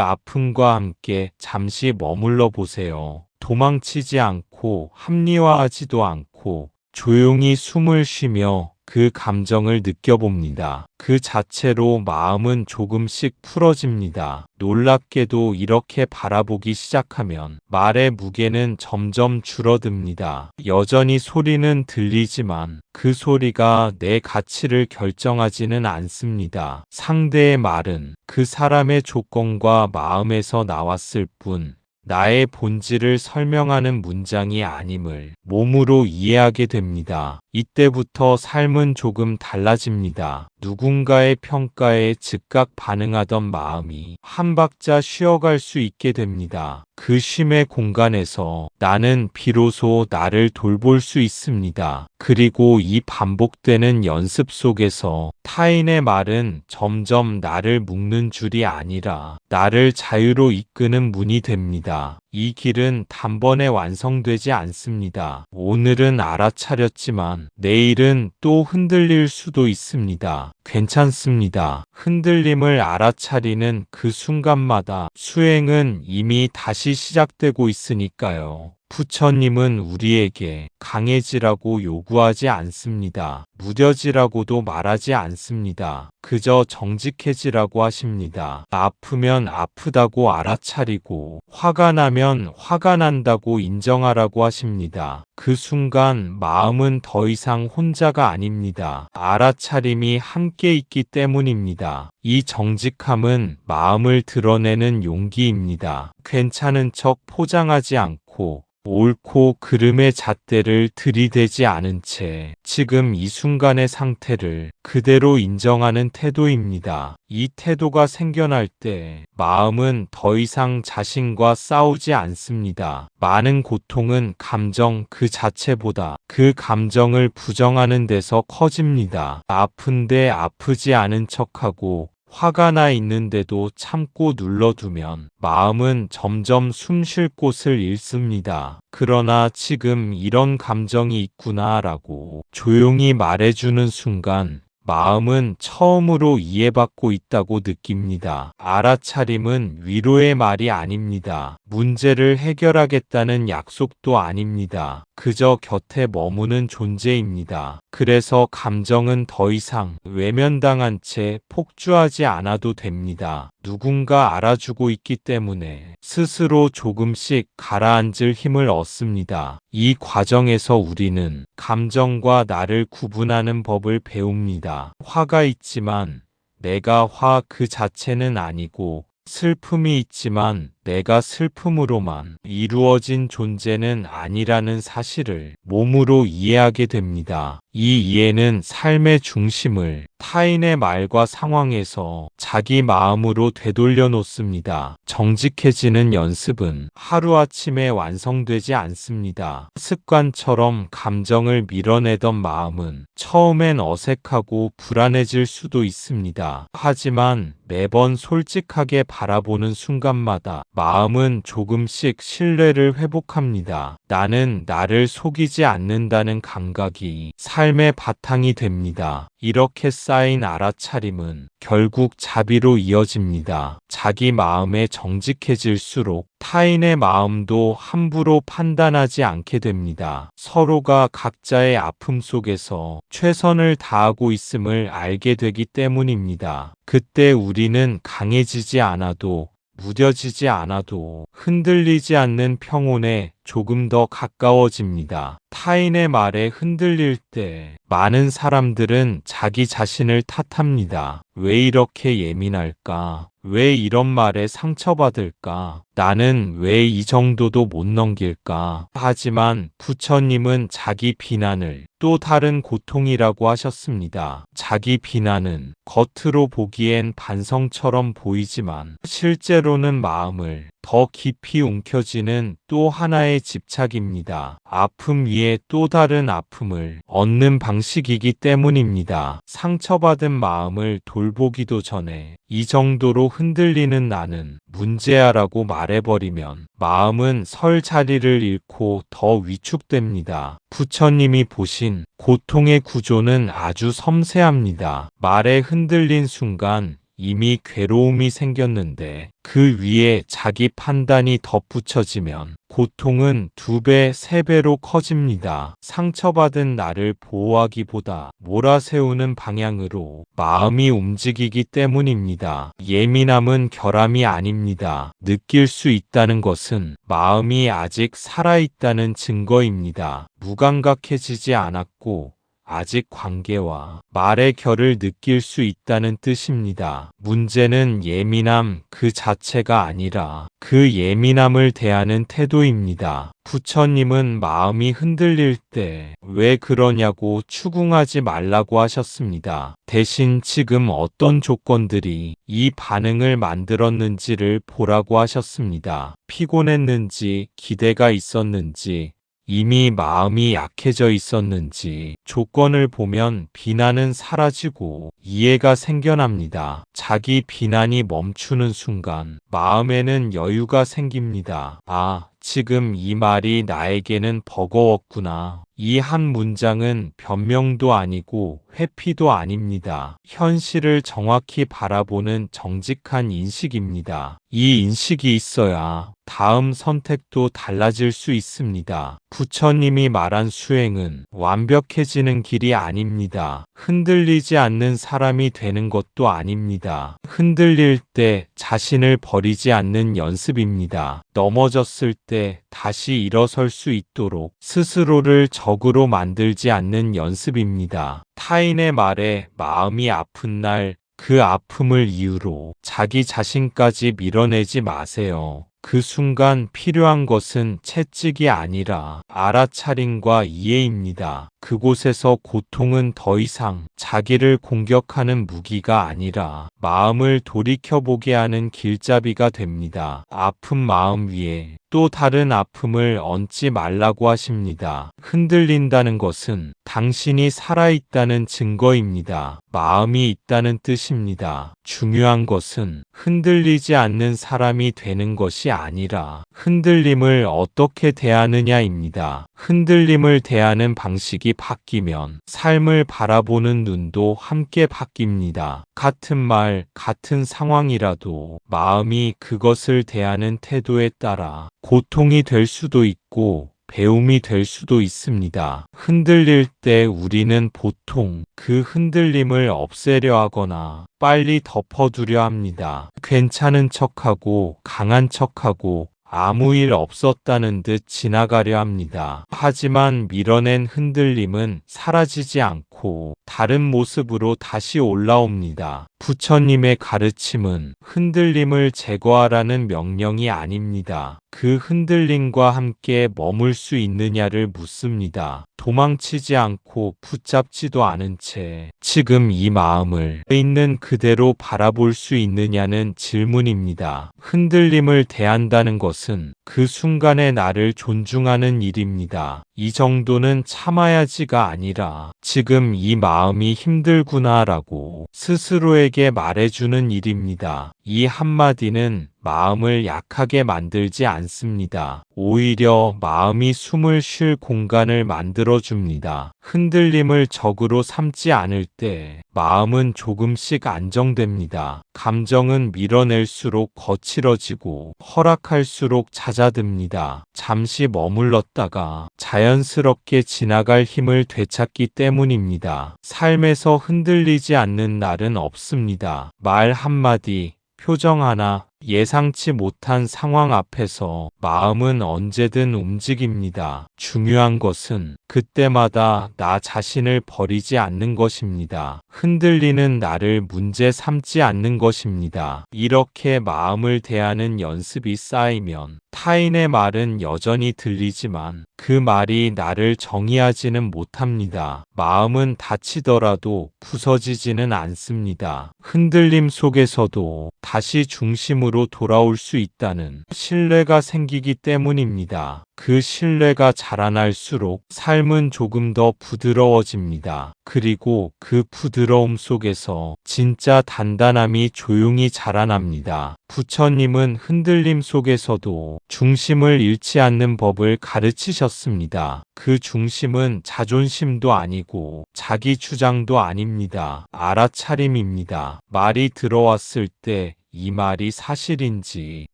아픔과 함께 잠시 머물러 보세요. 도망치지 않고 합리화하지도 않고 조용히 숨을 쉬며 그 감정을 느껴봅니다. 그 자체로 마음은 조금씩 풀어집니다. 놀랍게도 이렇게 바라보기 시작하면 말의 무게는 점점 줄어듭니다. 여전히 소리는 들리지만 그 소리가 내 가치를 결정하지는 않습니다. 상대의 말은 그 사람의 조건과 마음에서 나왔을 뿐 나의 본질을 설명하는 문장이 아님을 몸으로 이해하게 됩니다. 이때부터 삶은 조금 달라집니다. 누군가의 평가에 즉각 반응하던 마음이 한 박자 쉬어갈 수 있게 됩니다. 그 쉼의 공간에서 나는 비로소 나를 돌볼 수 있습니다. 그리고 이 반복되는 연습 속에서 타인의 말은 점점 나를 묶는 줄이 아니라 나를 자유로 이끄는 문이 됩니다. 이 길은 단번에 완성되지 않습니다. 오늘은 알아차렸지만 내일은 또 흔들릴 수도 있습니다. 괜찮습니다. 흔들림을 알아차리는 그 순간마다 수행은 이미 다시 시작되고 있으니까요. 부처님은 우리에게 강해지라고 요구하지 않습니다. 무뎌지라고도 말하지 않습니다. 그저 정직해지라고 하십니다. 아프면 아프다고 알아차리고 화가 나면 화가 난다고 인정하라고 하십니다. 그 순간 마음은 더 이상 혼자가 아닙니다. 알아차림이 함께 있기 때문입니다. 이 정직함은 마음을 드러내는 용기입니다. 괜찮은 척 포장하지 않고 옳고 그름의 잣대를 들이대지 않은 채 지금 이 순간의 상태를 그대로 인정하는 태도입니다. 이 태도가 생겨날 때 마음은 더 이상 자신과 싸우지 않습니다. 많은 고통은 감정 그 자체보다 그 감정을 부정하는 데서 커집니다. 아픈데 아프지 않은 척하고 화가 나 있는데도 참고 눌러두면 마음은 점점 숨 쉴 곳을 잃습니다. 그러나 지금 이런 감정이 있구나라고 조용히 말해주는 순간 마음은 처음으로 이해받고 있다고 느낍니다. 알아차림은 위로의 말이 아닙니다. 문제를 해결하겠다는 약속도 아닙니다. 그저 곁에 머무는 존재입니다. 그래서 감정은 더 이상 외면당한 채 폭주하지 않아도 됩니다. 누군가 알아주고 있기 때문에 스스로 조금씩 가라앉을 힘을 얻습니다. 이 과정에서 우리는 감정과 나를 구분하는 법을 배웁니다. 화가 있지만 내가 화 그 자체는 아니고, 슬픔이 있지만 내가 슬픔으로만 이루어진 존재는 아니라는 사실을 몸으로 이해하게 됩니다. 이 이해는 삶의 중심을 타인의 말과 상황에서 자기 마음으로 되돌려 놓습니다. 정직해지는 연습은 하루아침에 완성되지 않습니다. 습관처럼 감정을 밀어내던 마음은 처음엔 어색하고 불안해질 수도 있습니다. 하지만 매번 솔직하게 바라보는 순간마다 마음은 조금씩 신뢰를 회복합니다. 나는 나를 속이지 않는다는 감각이 삶의 바탕이 됩니다. 이렇게 쌓인 알아차림은 결국 자비로 이어집니다. 자기 마음에 정직해질수록 타인의 마음도 함부로 판단하지 않게 됩니다. 서로가 각자의 아픔 속에서 최선을 다하고 있음을 알게 되기 때문입니다. 그때 우리는 강해지지 않아도, 무뎌지지 않아도, 흔들리지 않는 평온에 조금 더 가까워집니다. 타인의 말에 흔들릴 때 많은 사람들은 자기 자신을 탓합니다. 왜 이렇게 예민할까? 왜 이런 말에 상처받을까? 나는 왜 이 정도도 못 넘길까? 하지만 부처님은 자기 비난을 또 다른 고통이라고 하셨습니다. 자기 비난은 겉으로 보기엔 반성처럼 보이지만 실제로는 마음을 더 깊이 움켜쥐는 또 하나의 집착입니다. 아픔 위에 또 다른 아픔을 얻는 방식이기 때문입니다. 상처받은 마음을 돌보기도 전에 이 정도로 흔들리는 나는 문제야라고 말해버리면 마음은 설 자리를 잃고 더 위축됩니다. 부처님이 보신 고통의 구조는 아주 섬세합니다. 말에 흔들린 순간 이미 괴로움이 생겼는데 그 위에 자기 판단이 덧붙여지면 고통은 2배, 3배로 커집니다. 상처받은 나를 보호하기보다 몰아세우는 방향으로 마음이 움직이기 때문입니다. 예민함은 결함이 아닙니다. 느낄 수 있다는 것은 마음이 아직 살아있다는 증거입니다. 무감각해지지 않았고 아직 관계와 말의 결을 느낄 수 있다는 뜻입니다. 문제는 예민함 그 자체가 아니라 그 예민함을 대하는 태도입니다. 부처님은 마음이 흔들릴 때 왜 그러냐고 추궁하지 말라고 하셨습니다. 대신 지금 어떤 조건들이 이 반응을 만들었는지를 보라고 하셨습니다. 피곤했는지, 기대가 있었는지, 이미 마음이 약해져 있었는지. 조건을 보면 비난은 사라지고 이해가 생겨납니다. 자기 비난이 멈추는 순간 마음에는 여유가 생깁니다. 아, 지금 이 말이 나에게는 버거웠구나. 이 한 문장은 변명도 아니고 회피도 아닙니다. 현실을 정확히 바라보는 정직한 인식입니다. 이 인식이 있어야 다음 선택도 달라질 수 있습니다. 부처님이 말한 수행은 완벽해지는 길이 아닙니다. 흔들리지 않는 사람이 되는 것도 아닙니다. 흔들릴 때 자신을 버리지 않는 연습입니다. 넘어졌을 때 다시 일어설 수 있도록 스스로를 적으로 만들지 않는 연습입니다. 타인의 말에 마음이 아픈 날, 그 아픔을 이유로 자기 자신까지 밀어내지 마세요. 그 순간 필요한 것은 채찍이 아니라 알아차림과 이해입니다. 그곳에서 고통은 더 이상 자기를 공격하는 무기가 아니라 마음을 돌이켜보게 하는 길잡이가 됩니다. 아픈 마음 위에 또 다른 아픔을 얹지 말라고 하십니다. 흔들린다는 것은 당신이 살아있다는 증거입니다. 마음이 있다는 뜻입니다. 중요한 것은 흔들리지 않는 사람이 되는 것이 아니라 흔들림을 어떻게 대하느냐입니다. 흔들림을 대하는 방식이 바뀌면 삶을 바라보는 눈도 함께 바뀝니다. 같은 말, 같은 상황이라도 마음이 그것을 대하는 태도에 따라 고통이 될 수도 있고 배움이 될 수도 있습니다. 흔들릴 때 우리는 보통 그 흔들림을 없애려 하거나 빨리 덮어두려 합니다. 괜찮은 척하고 강한 척하고 아무 일 없었다는 듯 지나가려 합니다. 하지만 밀어낸 흔들림은 사라지지 않고 다른 모습으로 다시 올라옵니다. 부처님의 가르침은 흔들림을 제거하라는 명령이 아닙니다. 그 흔들림과 함께 머물 수 있느냐를 묻습니다. 도망치지 않고 붙잡지도 않은 채 지금 이 마음을 있는 그대로 바라볼 수 있느냐는 질문입니다. 흔들림을 대한다는 것은 그 순간의 나를 존중하는 일입니다. 이 정도는 참아야지가 아니라 지금 이 마음이 힘들구나라고 스스로에게 말해주는 일입니다. 이 한마디는 마음을 약하게 만들지 않습니다. 오히려 마음이 숨을 쉴 공간을 만들어줍니다. 흔들림을 적으로 삼지 않을 때 마음은 조금씩 안정됩니다. 감정은 밀어낼수록 거칠어지고 허락할수록 잦아듭니다. 잠시 머물렀다가 자연스럽게 지나갈 힘을 되찾기 때문입니다. 삶에서 흔들리지 않는 날은 없습니다. 말 한마디, 표정 하나, 예상치 못한 상황 앞에서 마음은 언제든 움직입니다. 중요한 것은 그때마다 나 자신을 버리지 않는 것입니다. 흔들리는 나를 문제 삼지 않는 것입니다. 이렇게 마음을 대하는 연습이 쌓이면 타인의 말은 여전히 들리지만 그 말이 나를 정의하지는 못합니다. 마음은 다치더라도 부서지지는 않습니다. 흔들림 속에서도 다시 중심으로 돌아올 수 있다는 신뢰가 생기기 때문입니다. 그 신뢰가 자라날수록 삶은 조금 더 부드러워집니다. 그리고 그 부드러움 속에서 진짜 단단함이 조용히 자라납니다. 부처님은 흔들림 속에서도 중심을 잃지 않는 법을 가르치셨습니다. 그 중심은 자존심도 아니고 자기 주장도 아닙니다. 알아차림입니다. 말이 들어왔을 때 이 말이 사실인지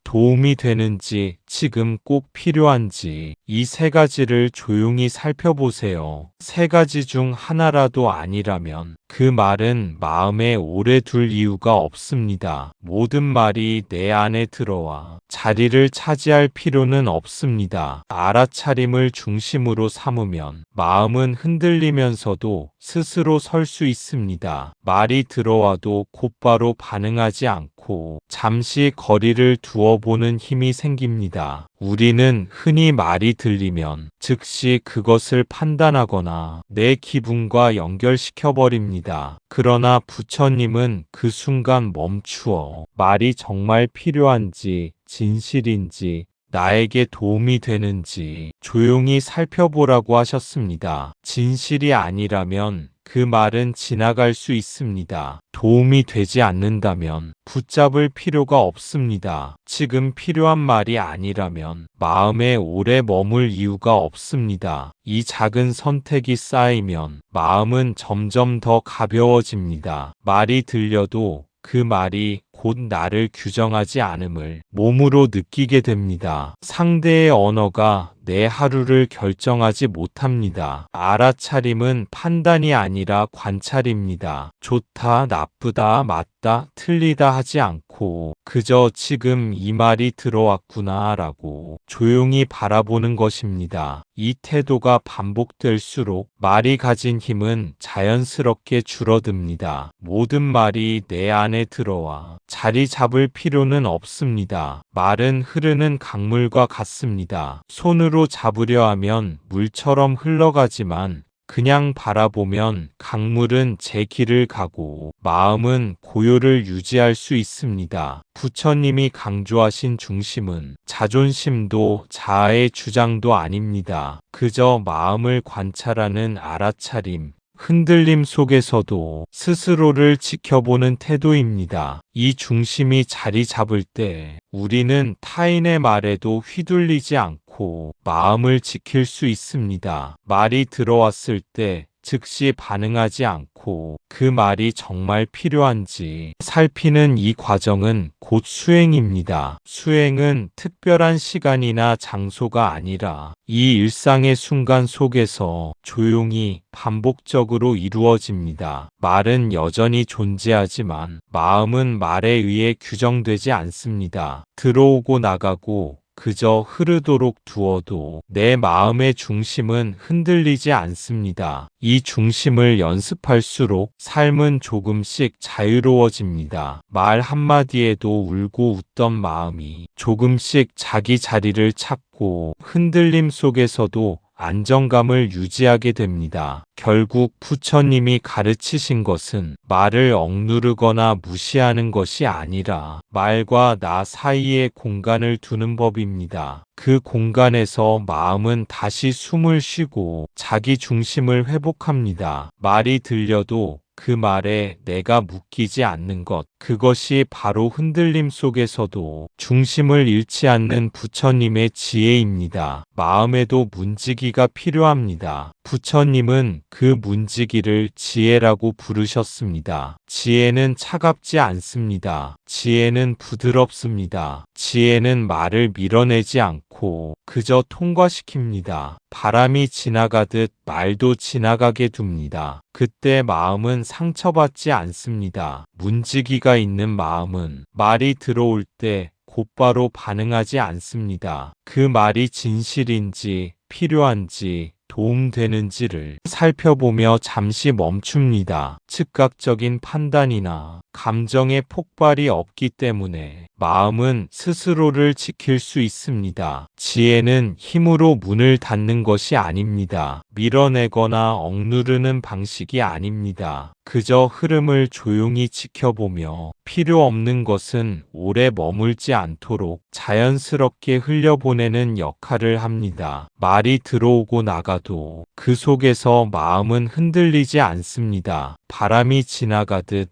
도움이 되는지 지금 꼭 필요한지 이 세 가지를 조용히 살펴보세요. 세 가지 중 하나라도 아니라면 그 말은 마음에 오래 둘 이유가 없습니다. 모든 말이 내 안에 들어와 자리를 차지할 필요는 없습니다. 알아차림을 중심으로 삼으면 마음은 흔들리면서도 스스로 설 수 있습니다. 말이 들어와도 곧바로 반응하지 않고 잠시 거리를 두어보는 힘이 생깁니다. 우리는 흔히 말이 들리면 즉시 그것을 판단하거나 내 기분과 연결시켜버립니다. 그러나 부처님은 그 순간 멈추어 말이 정말 필요한지 진실인지 나에게 도움이 되는지 조용히 살펴보라고 하셨습니다. 진실이 아니라면 그 말은 지나갈 수 있습니다. 도움이 되지 않는다면 붙잡을 필요가 없습니다. 지금 필요한 말이 아니라면 마음에 오래 머물 이유가 없습니다. 이 작은 선택이 쌓이면 마음은 점점 더 가벼워집니다. 말이 들려도 그 말이 곧 나를 규정하지 않음을 몸으로 느끼게 됩니다. 상대의 언어가 내 하루를 결정하지 못합니다. 알아차림은 판단이 아니라 관찰입니다. 좋다, 나쁘다, 맞다, 틀리다 하지 않고 그저 지금 이 말이 들어왔구나 라고 조용히 바라보는 것입니다. 이 태도가 반복될수록 말이 가진 힘은 자연스럽게 줄어듭니다. 모든 말이 내 안에 들어와 자리 잡을 필요는 없습니다. 말은 흐르는 강물과 같습니다. 손으로 잡으려 하면 물처럼 흘러가지만 그냥 바라보면 강물은 제 길을 가고 마음은 고요를 유지할 수 있습니다. 부처님이 강조하신 중심은 자존심도 자아의 주장도 아닙니다. 그저 마음을 관찰하는 알아차림, 흔들림 속에서도 스스로를 지켜보는 태도입니다. 이 중심이 자리 잡을 때 우리는 타인의 말에도 휘둘리지 않고 마음을 지킬 수 있습니다. 말이 들어왔을 때 즉시 반응하지 않고 그 말이 정말 필요한지 살피는 이 과정은 곧 수행입니다. 수행은 특별한 시간이나 장소가 아니라 이 일상의 순간 속에서 조용히 반복적으로 이루어집니다. 말은 여전히 존재하지만 마음은 말에 의해 규정되지 않습니다. 들어오고 나가고 그저 흐르도록 두어도 내 마음의 중심은 흔들리지 않습니다. 이 중심을 연습할수록 삶은 조금씩 자유로워집니다. 말 한마디에도 울고 웃던 마음이 조금씩 자기 자리를 찾고 흔들림 속에서도 안정감을 유지하게 됩니다. 결국 부처님이 가르치신 것은 말을 억누르거나 무시하는 것이 아니라 말과 나 사이에 공간을 두는 법입니다. 그 공간에서 마음은 다시 숨을 쉬고 자기 중심을 회복합니다. 말이 들려도 그 말에 내가 묶이지 않는 것, 그것이 바로 흔들림 속에서도 중심을 잃지 않는 부처님의 지혜입니다. 마음에도 문지기가 필요합니다. 부처님은 그 문지기를 지혜라고 부르셨습니다. 지혜는 차갑지 않습니다. 지혜는 부드럽습니다. 지혜는 말을 밀어내지 않고 그저 통과시킵니다. 바람이 지나가듯 말도 지나가게 둡니다. 그때 마음은 상처받지 않습니다. 문지기가 있는 마음은 말이 들어올 때 곧바로 반응하지 않습니다. 그 말이 진실인지 필요한지 도움되는지를 살펴보며 잠시 멈춥니다. 즉각적인 판단이나 감정의 폭발이 없기 때문에 마음은 스스로를 지킬 수 있습니다. 지혜는 힘으로 문을 닫는 것이 아닙니다. 밀어내거나 억누르는 방식이 아닙니다. 그저 흐름을 조용히 지켜보며 필요 없는 것은 오래 머물지 않도록 자연스럽게 흘려보내는 역할을 합니다. 말이 들어오고 나가도 그 속에서 마음은 흔들리지 않습니다. 바람이 지나가듯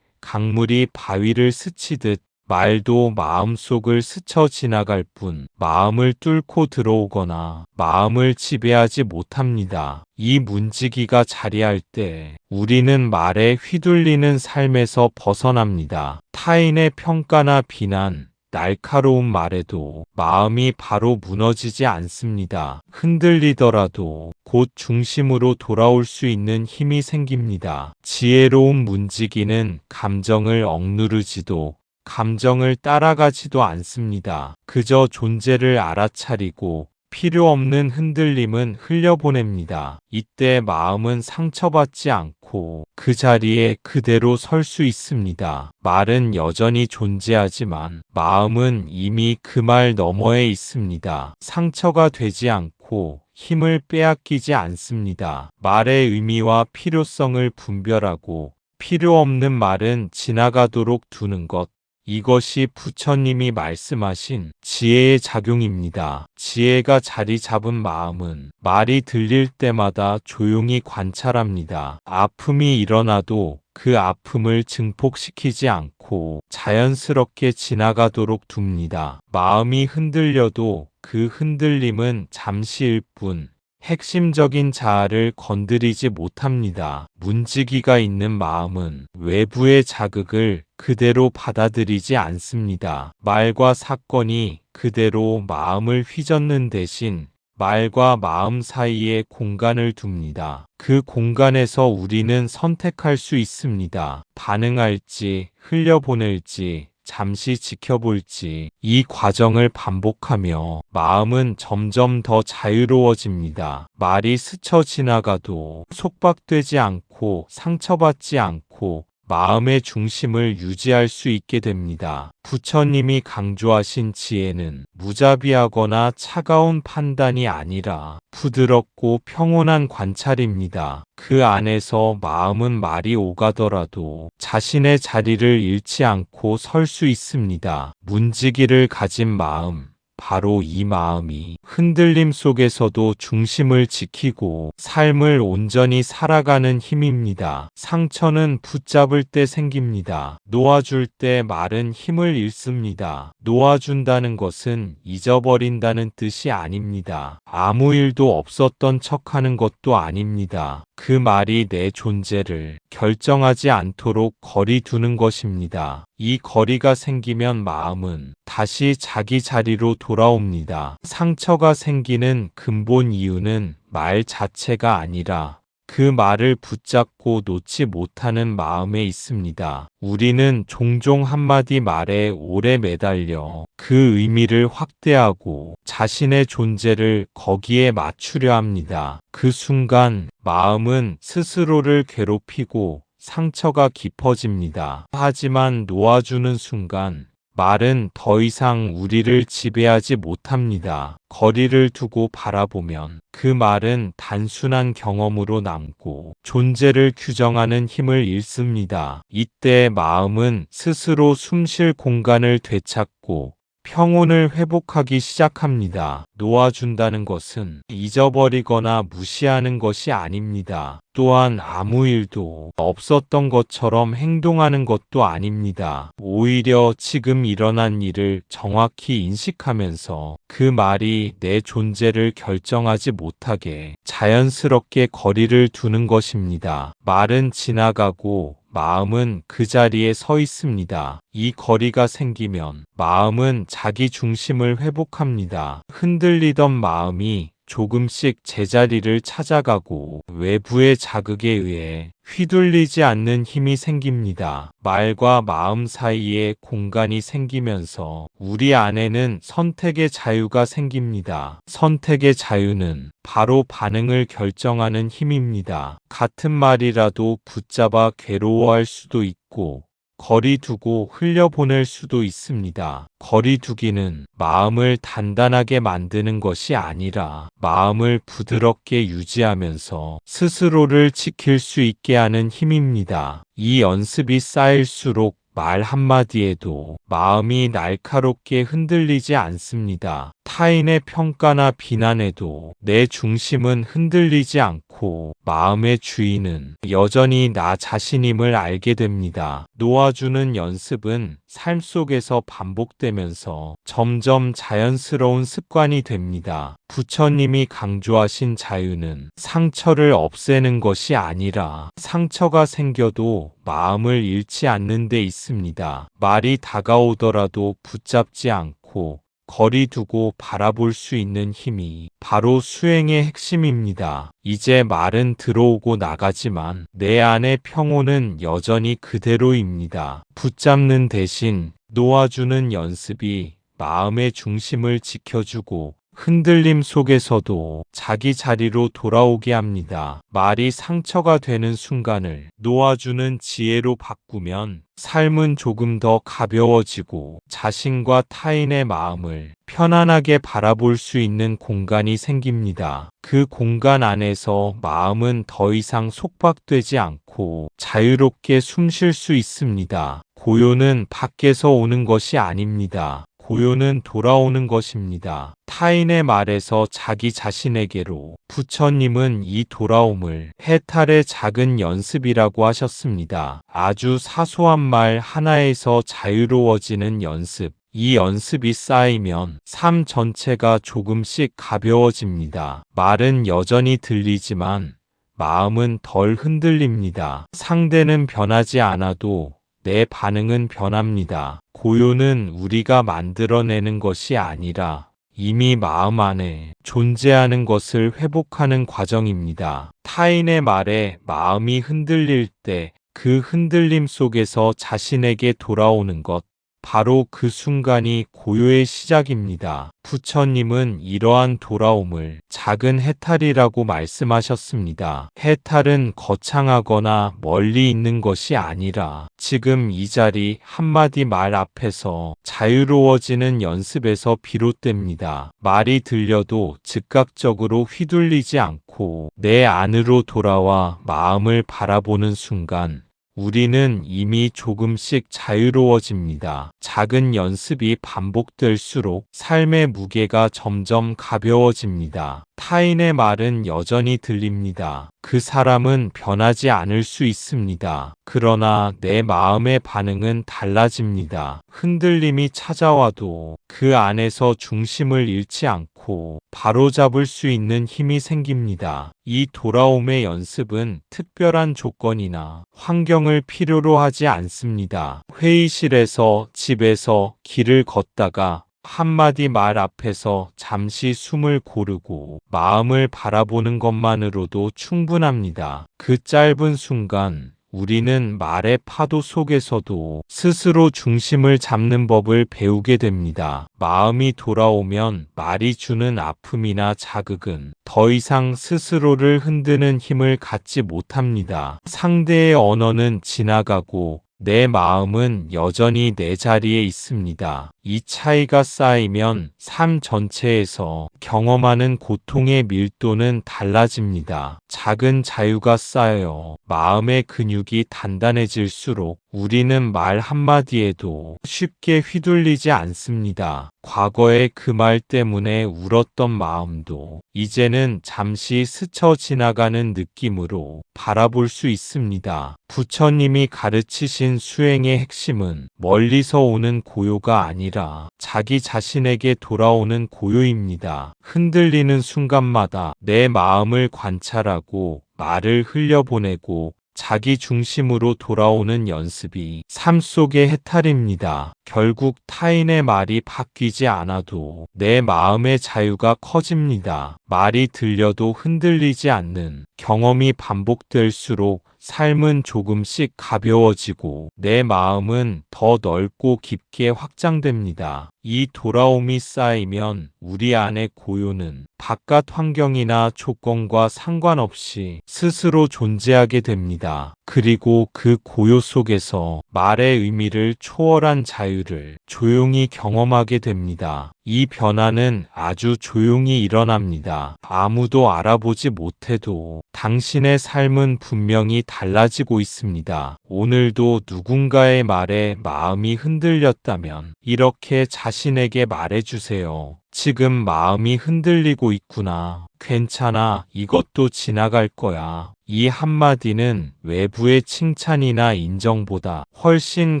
강물이 바위를 스치듯 말도 마음속을 스쳐 지나갈 뿐 마음을 뚫고 들어오거나 마음을 지배하지 못합니다. 이 문지기가 자리할 때 우리는 말에 휘둘리는 삶에서 벗어납니다. 타인의 평가나 비난, 날카로운 말에도 마음이 바로 무너지지 않습니다. 흔들리더라도 곧 중심으로 돌아올 수 있는 힘이 생깁니다. 지혜로운 문지기는 감정을 억누르지도 감정을 따라가지도 않습니다. 그저 존재를 알아차리고 필요 없는 흔들림은 흘려보냅니다. 이때 마음은 상처받지 않고 그 자리에 그대로 설 수 있습니다. 말은 여전히 존재하지만 마음은 이미 그 말 너머에 있습니다. 상처가 되지 않고 힘을 빼앗기지 않습니다. 말의 의미와 필요성을 분별하고 필요 없는 말은 지나가도록 두는 것. 이것이 부처님이 말씀하신 지혜의 작용입니다. 지혜가 자리 잡은 마음은 말이 들릴 때마다 조용히 관찰합니다. 아픔이 일어나도 그 아픔을 증폭시키지 않고 자연스럽게 지나가도록 둡니다. 마음이 흔들려도 그 흔들림은 잠시일 뿐 핵심적인 자아를 건드리지 못합니다. 문지기가 있는 마음은 외부의 자극을 그대로 받아들이지 않습니다. 말과 사건이 그대로 마음을 휘젓는 대신 말과 마음 사이에 공간을 둡니다. 그 공간에서 우리는 선택할 수 있습니다. 반응할지, 흘려보낼지, 잠시 지켜볼지. 이 과정을 반복하며 마음은 점점 더 자유로워집니다. 말이 스쳐 지나가도 속박되지 않고 상처받지 않고 마음의 중심을 유지할 수 있게 됩니다. 부처님이 강조하신 지혜는 무자비하거나 차가운 판단이 아니라 부드럽고 평온한 관찰입니다. 그 안에서 마음은 말이 오가더라도 자신의 자리를 잃지 않고 설 수 있습니다. 문지기를 가진 마음, 바로 이 마음이 흔들림 속에서도 중심을 지키고 삶을 온전히 살아가는 힘입니다. 상처는 붙잡을 때 생깁니다. 놓아줄 때 말은 힘을 잃습니다. 놓아준다는 것은 잊어버린다는 뜻이 아닙니다. 아무 일도 없었던 척하는 것도 아닙니다. 그 말이 내 존재를 결정하지 않도록 거리 두는 것입니다. 이 거리가 생기면 마음은 다시 자기 자리로 돌아옵니다. 상처가 생기는 근본 이유는 말 자체가 아니라 그 말을 붙잡고 놓지 못하는 마음에 있습니다. 우리는 종종 한마디 말에 오래 매달려 그 의미를 확대하고 자신의 존재를 거기에 맞추려 합니다. 그 순간 마음은 스스로를 괴롭히고 상처가 깊어집니다. 하지만 놓아주는 순간 말은 더 이상 우리를 지배하지 못합니다. 거리를 두고 바라보면 그 말은 단순한 경험으로 남고 존재를 규정하는 힘을 잃습니다. 이때 마음은 스스로 숨쉴 공간을 되찾고 평온을 회복하기 시작합니다. 놓아준다는 것은 잊어버리거나 무시하는 것이 아닙니다. 또한 아무 일도 없었던 것처럼 행동하는 것도 아닙니다. 오히려 지금 일어난 일을 정확히 인식하면서 그 말이 내 존재를 결정하지 못하게 자연스럽게 거리를 두는 것입니다. 말은 지나가고 마음은 그 자리에 서 있습니다. 이 거리가 생기면 마음은 자기 중심을 회복합니다. 흔들리던 마음이 조금씩 제자리를 찾아가고 외부의 자극에 의해 휘둘리지 않는 힘이 생깁니다. 말과 마음 사이에 공간이 생기면서 우리 안에는 선택의 자유가 생깁니다. 선택의 자유는 바로 반응을 결정하는 힘입니다. 같은 말이라도 붙잡아 괴로워할 수도 있고 거리 두고 흘려보낼 수도 있습니다. 거리 두기는 마음을 단단하게 만드는 것이 아니라 마음을 부드럽게 유지하면서 스스로를 지킬 수 있게 하는 힘입니다. 이 연습이 쌓일수록 말 한마디에도 마음이 날카롭게 흔들리지 않습니다. 타인의 평가나 비난에도 내 중심은 흔들리지 않고 마음의 주인은 여전히 나 자신임을 알게 됩니다. 놓아주는 연습은 삶 속에서 반복되면서 점점 자연스러운 습관이 됩니다. 부처님이 강조하신 자유는 상처를 없애는 것이 아니라 상처가 생겨도 마음을 잃지 않는 데 있습니다. 말이 다가오더라도 붙잡지 않고 거리 두고 바라볼 수 있는 힘이 바로 수행의 핵심입니다. 이제 말은 들어오고 나가지만 내 안의 평온은 여전히 그대로입니다. 붙잡는 대신 놓아주는 연습이 마음의 중심을 지켜주고 흔들림 속에서도 자기 자리로 돌아오게 합니다. 말이 상처가 되는 순간을 놓아주는 지혜로 바꾸면 삶은 조금 더 가벼워지고 자신과 타인의 마음을 편안하게 바라볼 수 있는 공간이 생깁니다. 그 공간 안에서 마음은 더 이상 속박되지 않고 자유롭게 숨 쉴 수 있습니다. 고요는 밖에서 오는 것이 아닙니다. 고요는 돌아오는 것입니다. 타인의 말에서 자기 자신에게로 부처님은 이 돌아옴을 해탈의 작은 연습이라고 하셨습니다. 아주 사소한 말 하나에서 자유로워지는 연습. 이 연습이 쌓이면 삶 전체가 조금씩 가벼워집니다. 말은 여전히 들리지만 마음은 덜 흔들립니다. 상대는 변하지 않아도 내 반응은 변합니다. 고요는 우리가 만들어내는 것이 아니라 이미 마음 안에 존재하는 것을 회복하는 과정입니다. 타인의 말에 마음이 흔들릴 때 그 흔들림 속에서 자신에게 돌아오는 것, 바로 그 순간이 고요의 시작입니다. 부처님은 이러한 돌아옴을 작은 해탈이라고 말씀하셨습니다. 해탈은 거창하거나 멀리 있는 것이 아니라 지금 이 자리 한마디 말 앞에서 자유로워지는 연습에서 비롯됩니다. 말이 들려도 즉각적으로 휘둘리지 않고 내 안으로 돌아와 마음을 바라보는 순간 우리는 이미 조금씩 자유로워집니다. 작은 연습이 반복될수록 삶의 무게가 점점 가벼워집니다. 타인의 말은 여전히 들립니다. 그 사람은 변하지 않을 수 있습니다. 그러나 내 마음의 반응은 달라집니다. 흔들림이 찾아와도 그 안에서 중심을 잃지 않고 바로잡을 수 있는 힘이 생깁니다. 이 돌아옴의 연습은 특별한 조건이나 환경을 필요로 하지 않습니다. 회의실에서, 집에서, 길을 걷다가 한마디 말 앞에서 잠시 숨을 고르고 마음을 바라보는 것만으로도 충분합니다. 그 짧은 순간 우리는 말의 파도 속에서도 스스로 중심을 잡는 법을 배우게 됩니다. 마음이 돌아오면 말이 주는 아픔이나 자극은 더 이상 스스로를 흔드는 힘을 갖지 못합니다. 상대의 언어는 지나가고 내 마음은 여전히 내 자리에 있습니다. 이 차이가 쌓이면 삶 전체에서 경험하는 고통의 밀도는 달라집니다. 작은 자유가 쌓여 마음의 근육이 단단해질수록 우리는 말 한마디에도 쉽게 휘둘리지 않습니다. 과거의 그 말 때문에 울었던 마음도 이제는 잠시 스쳐 지나가는 느낌으로 바라볼 수 있습니다. 부처님이 가르치신 수행의 핵심은 멀리서 오는 고요가 아니라 자기 자신에게 돌아오는 고요입니다. 흔들리는 순간마다 내 마음을 관찰하고 말을 흘려보내고 자기 중심으로 돌아오는 연습이 삶 속의 해탈입니다. 결국 타인의 말이 바뀌지 않아도 내 마음의 자유가 커집니다. 말이 들려도 흔들리지 않는 경험이 반복될수록 삶은 조금씩 가벼워지고 내 마음은 더 넓고 깊게 확장됩니다. 이 돌아옴이 쌓이면 우리 안의 고요는 바깥 환경이나 조건과 상관없이 스스로 존재하게 됩니다. 그리고 그 고요 속에서 말의 의미를 초월한 자유를 조용히 경험하게 됩니다. 이 변화는 아주 조용히 일어납니다. 아무도 알아보지 못해도 당신의 삶은 분명히 달라지고 있습니다. 오늘도 누군가의 말에 마음이 흔들렸다면 이렇게 자신에게 말해주세요. 지금 마음이 흔들리고 있구나. 괜찮아. 이것도 지나갈 거야. 이 한마디는 외부의 칭찬이나 인정보다 훨씬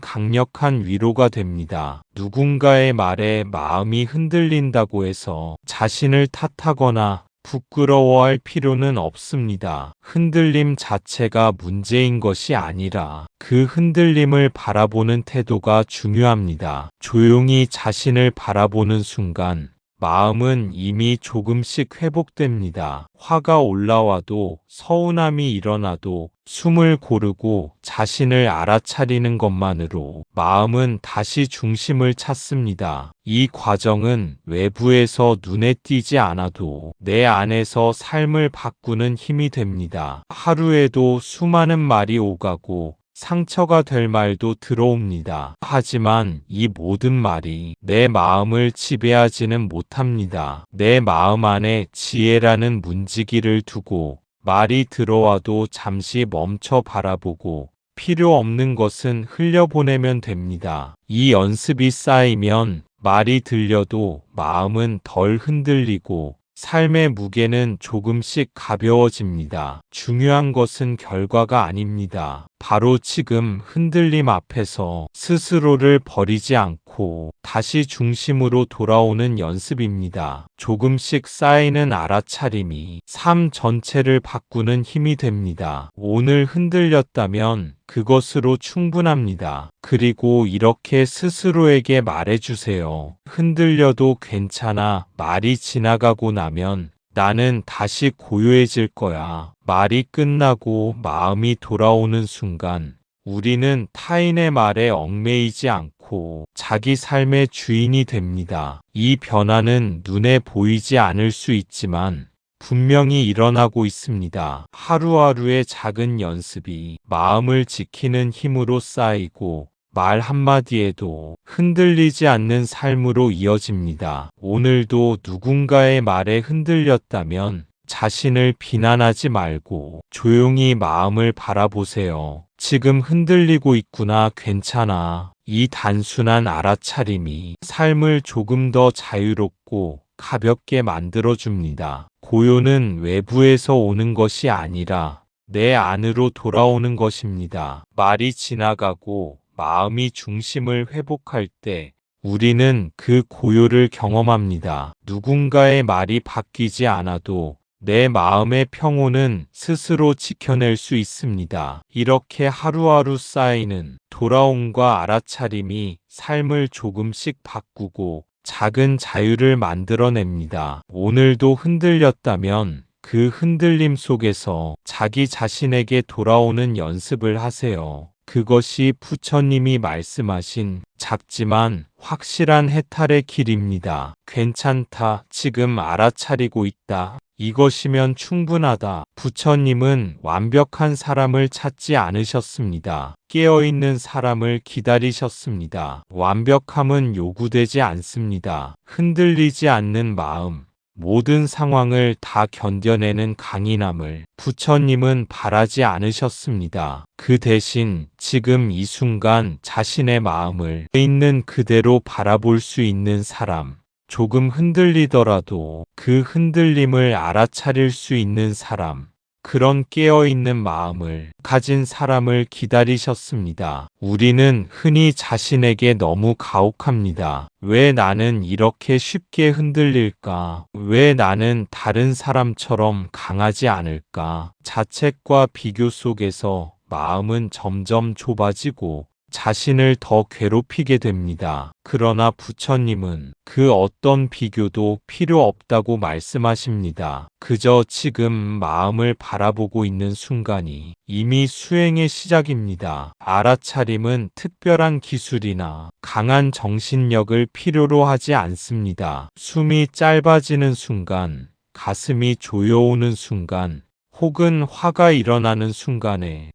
강력한 위로가 됩니다. 누군가의 말에 마음이 흔들린다고 해서 자신을 탓하거나 부끄러워할 필요는 없습니다. 흔들림 자체가 문제인 것이 아니라 그 흔들림을 바라보는 태도가 중요합니다. 조용히 자신을 바라보는 순간 마음은 이미 조금씩 회복됩니다. 화가 올라와도 서운함이 일어나도 숨을 고르고 자신을 알아차리는 것만으로 마음은 다시 중심을 찾습니다. 이 과정은 외부에서 눈에 띄지 않아도 내 안에서 삶을 바꾸는 힘이 됩니다. 하루에도 수많은 말이 오가고 상처가 될 말도 들어옵니다. 하지만 이 모든 말이 내 마음을 지배하지는 못합니다. 내 마음 안에 지혜라는 문지기를 두고 말이 들어와도 잠시 멈춰 바라보고 필요 없는 것은 흘려보내면 됩니다. 이 연습이 쌓이면 말이 들려도 마음은 덜 흔들리고 삶의 무게는 조금씩 가벼워집니다. 중요한 것은 결과가 아닙니다. 바로 지금 흔들림 앞에서 스스로를 버리지 않고 다시 중심으로 돌아오는 연습입니다. 조금씩 쌓이는 알아차림이 삶 전체를 바꾸는 힘이 됩니다. 오늘 흔들렸다면 그것으로 충분합니다. 그리고 이렇게 스스로에게 말해주세요. 흔들려도 괜찮아. 말이 지나가고 나면 나는 다시 고요해질 거야. 말이 끝나고 마음이 돌아오는 순간 우리는 타인의 말에 얽매이지 않고 자기 삶의 주인이 됩니다. 이 변화는 눈에 보이지 않을 수 있지만 분명히 일어나고 있습니다. 하루하루의 작은 연습이 마음을 지키는 힘으로 쌓이고 말 한마디에도 흔들리지 않는 삶으로 이어집니다. 오늘도 누군가의 말에 흔들렸다면 자신을 비난하지 말고 조용히 마음을 바라보세요. 지금 흔들리고 있구나. 괜찮아. 이 단순한 알아차림이 삶을 조금 더 자유롭고 가볍게 만들어줍니다. 고요는 외부에서 오는 것이 아니라 내 안으로 돌아오는 것입니다. 말이 지나가고 마음이 중심을 회복할 때 우리는 그 고요를 경험합니다. 누군가의 말이 바뀌지 않아도 내 마음의 평온은 스스로 지켜낼 수 있습니다. 이렇게 하루하루 쌓이는 돌아옴과 알아차림이 삶을 조금씩 바꾸고 작은 자유를 만들어냅니다. 오늘도 흔들렸다면 그 흔들림 속에서 자기 자신에게 돌아오는 연습을 하세요. 그것이 부처님이 말씀하신 작지만 확실한 해탈의 길입니다. 괜찮다. 지금 알아차리고 있다. 이것이면 충분하다. 부처님은 완벽한 사람을 찾지 않으셨습니다. 깨어있는 사람을 기다리셨습니다. 완벽함은 요구되지 않습니다. 흔들리지 않는 마음, 모든 상황을 다 견뎌내는 강인함을 부처님은 바라지 않으셨습니다. 그 대신 지금 이 순간 자신의 마음을 있는 그대로 바라볼 수 있는 사람, 조금 흔들리더라도 그 흔들림을 알아차릴 수 있는 사람, 그런 깨어있는 마음을 가진 사람을 기다리셨습니다. 우리는 흔히 자신에게 너무 가혹합니다. 왜 나는 이렇게 쉽게 흔들릴까? 왜 나는 다른 사람처럼 강하지 않을까? 자책과 비교 속에서 마음은 점점 좁아지고 자신을 더 괴롭히게 됩니다. 그러나 부처님은 그 어떤 비교도 필요 없다고 말씀하십니다. 그저 지금 마음을 바라보고 있는 순간이 이미 수행의 시작입니다. 알아차림은 특별한 기술이나 강한 정신력을 필요로 하지 않습니다. 숨이 짧아지는 순간, 가슴이 조여오는 순간, 혹은 화가 일어나는 순간에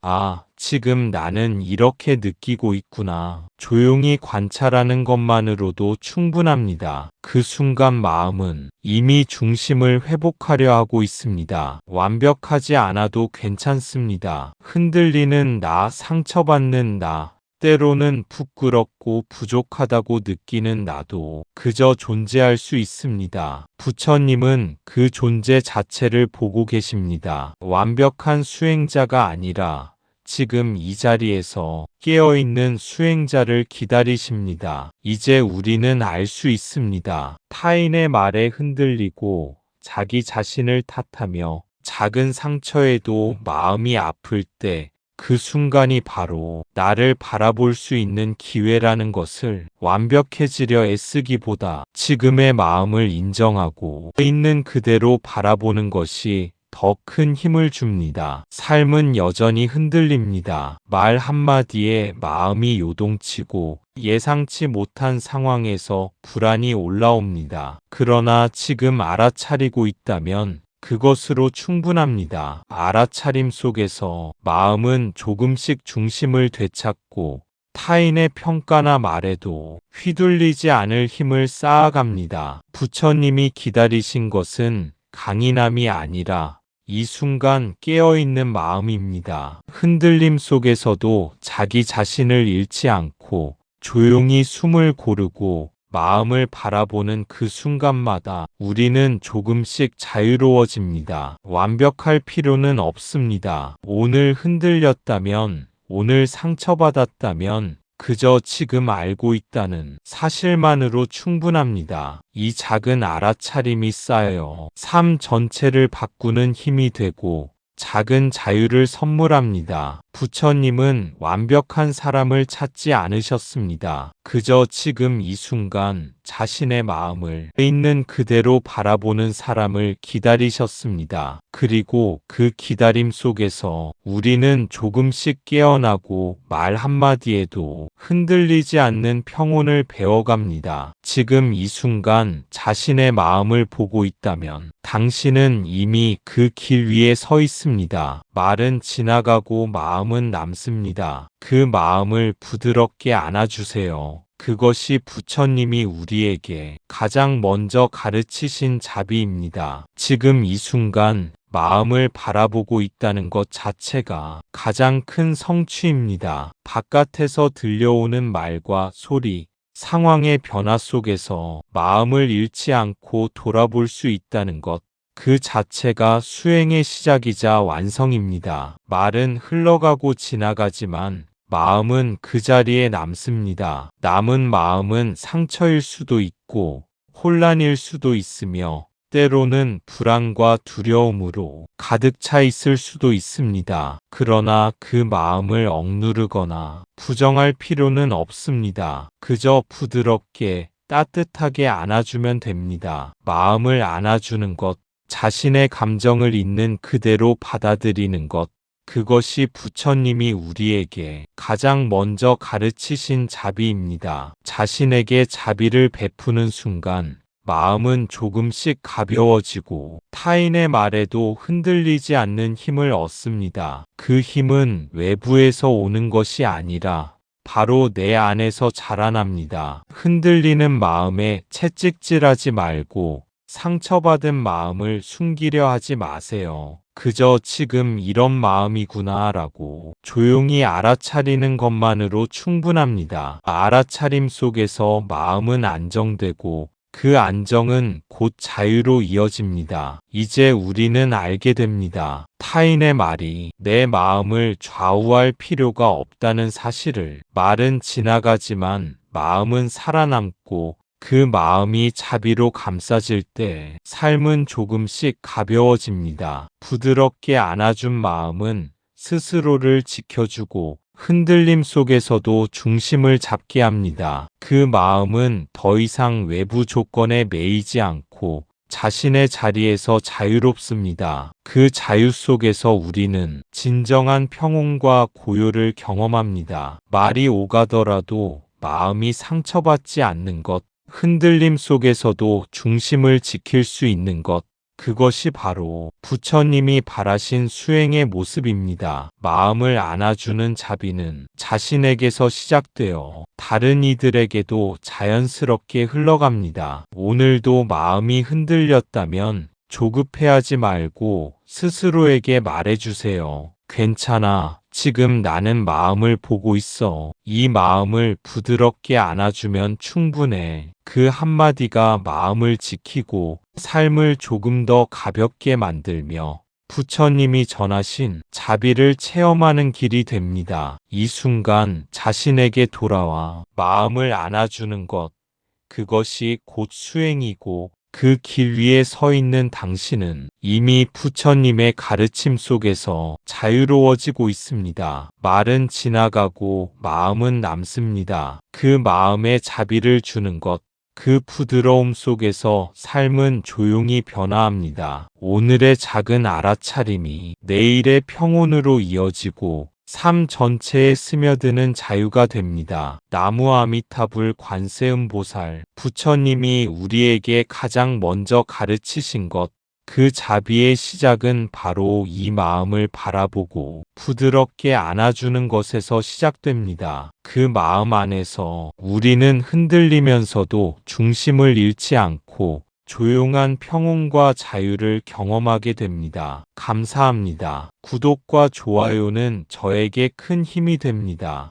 지금 나는 이렇게 느끼고 있구나. 조용히 관찰하는 것만으로도 충분합니다. 그 순간 마음은 이미 중심을 회복하려 하고 있습니다. 완벽하지 않아도 괜찮습니다. 흔들리는 나, 상처받는 나, 때로는 부끄럽고 부족하다고 느끼는 나도 그저 존재할 수 있습니다. 부처님은 그 존재 자체를 보고 계십니다. 완벽한 수행자가 아니라 지금 이 자리에서 깨어있는 수행자를 기다리십니다. 이제 우리는 알 수 있습니다. 타인의 말에 흔들리고 자기 자신을 탓하며 작은 상처에도 마음이 아플 때 그 순간이 바로 나를 바라볼 수 있는 기회라는 것을 완벽해지려 애쓰기보다 지금의 마음을 인정하고 있는 그대로 바라보는 것이 더 큰 힘을 줍니다. 삶은 여전히 흔들립니다. 말 한마디에 마음이 요동치고 예상치 못한 상황에서 불안이 올라옵니다. 그러나 지금 알아차리고 있다면 그것으로 충분합니다. 알아차림 속에서 마음은 조금씩 중심을 되찾고 타인의 평가나 말에도 휘둘리지 않을 힘을 쌓아갑니다. 부처님이 기다리신 것은 강인함이 아니라 이 순간 깨어있는 마음입니다. 흔들림 속에서도 자기 자신을 잃지 않고 조용히 숨을 고르고 마음을 바라보는 그 순간마다 우리는 조금씩 자유로워집니다. 완벽할 필요는 없습니다. 오늘 흔들렸다면, 오늘 상처받았다면 그저 지금 알고 있다는 사실만으로 충분합니다. 이 작은 알아차림이 쌓여 삶 전체를 바꾸는 힘이 되고 작은 자유를 선물합니다. 부처님은 완벽한 사람을 찾지 않으셨습니다. 그저 지금 이 순간 자신의 마음을 있는 그대로 바라보는 사람을 기다리셨습니다. 그리고 그 기다림 속에서 우리는 조금씩 깨어나고 말 한마디에도 흔들리지 않는 평온을 배워갑니다. 지금 이 순간 자신의 마음을 보고 있다면 당신은 이미 그 길 위에 서 있습니다. 말은 지나가고 마음은 남습니다. 그 마음을 부드럽게 안아주세요. 그것이 부처님이 우리에게 가장 먼저 가르치신 자비입니다. 지금 이 순간 마음을 바라보고 있다는 것 자체가 가장 큰 성취입니다. 바깥에서 들려오는 말과 소리, 상황의 변화 속에서 마음을 잃지 않고 돌아볼 수 있다는 것, 그 자체가 수행의 시작이자 완성입니다. 말은 흘러가고 지나가지만 마음은 그 자리에 남습니다. 남은 마음은 상처일 수도 있고 혼란일 수도 있으며 때로는 불안과 두려움으로 가득 차 있을 수도 있습니다. 그러나 그 마음을 억누르거나 부정할 필요는 없습니다. 그저 부드럽게 따뜻하게 안아주면 됩니다. 마음을 안아주는 것, 자신의 감정을 있는 그대로 받아들이는 것, 그것이 부처님이 우리에게 가장 먼저 가르치신 자비입니다. 자신에게 자비를 베푸는 순간 마음은 조금씩 가벼워지고 타인의 말에도 흔들리지 않는 힘을 얻습니다. 그 힘은 외부에서 오는 것이 아니라 바로 내 안에서 자라납니다. 흔들리는 마음에 채찍질하지 말고 상처받은 마음을 숨기려 하지 마세요. 그저 지금 이런 마음이구나 라고 조용히 알아차리는 것만으로 충분합니다. 알아차림 속에서 마음은 안정되고 그 안정은 곧 자유로 이어집니다. 이제 우리는 알게 됩니다. 타인의 말이 내 마음을 좌우할 필요가 없다는 사실을. 말은 지나가지만 마음은 살아남고 그 마음이 자비로 감싸질 때 삶은 조금씩 가벼워집니다. 부드럽게 안아준 마음은 스스로를 지켜주고 흔들림 속에서도 중심을 잡게 합니다. 그 마음은 더 이상 외부 조건에 매이지 않고 자신의 자리에서 자유롭습니다. 그 자유 속에서 우리는 진정한 평온과 고요를 경험합니다. 말이 오가더라도 마음이 상처받지 않는 것, 흔들림 속에서도 중심을 지킬 수 있는 것, 그것이 바로 부처님이 바라신 수행의 모습입니다. 마음을 안아주는 자비는 자신에게서 시작되어 다른 이들에게도 자연스럽게 흘러갑니다. 오늘도 마음이 흔들렸다면 조급해하지 말고 스스로에게 말해주세요. 괜찮아. 지금 나는 마음을 보고 있어. 이 마음을 부드럽게 안아주면 충분해. 그 한마디가 마음을 지키고 삶을 조금 더 가볍게 만들며 부처님이 전하신 자비를 체험하는 길이 됩니다. 이 순간 자신에게 돌아와 마음을 안아주는 것, 그것이 곧 수행이고 그 길 위에 서 있는 당신은 이미 부처님의 가르침 속에서 자유로워지고 있습니다. 말은 지나가고 마음은 남습니다. 그 마음에 자비를 주는 것, 그 부드러움 속에서 삶은 조용히 변화합니다. 오늘의 작은 알아차림이 내일의 평온으로 이어지고 삶 전체에 스며드는 자유가 됩니다. 나무 아미타불 관세음보살, 부처님이 우리에게 가장 먼저 가르치신 것, 그 자비의 시작은 바로 이 마음을 바라보고 부드럽게 안아주는 것에서 시작됩니다. 그 마음 안에서 우리는 흔들리면서도 중심을 잃지 않고 조용한 평온과 자유를 경험하게 됩니다. 감사합니다. 구독과 좋아요는 저에게 큰 힘이 됩니다.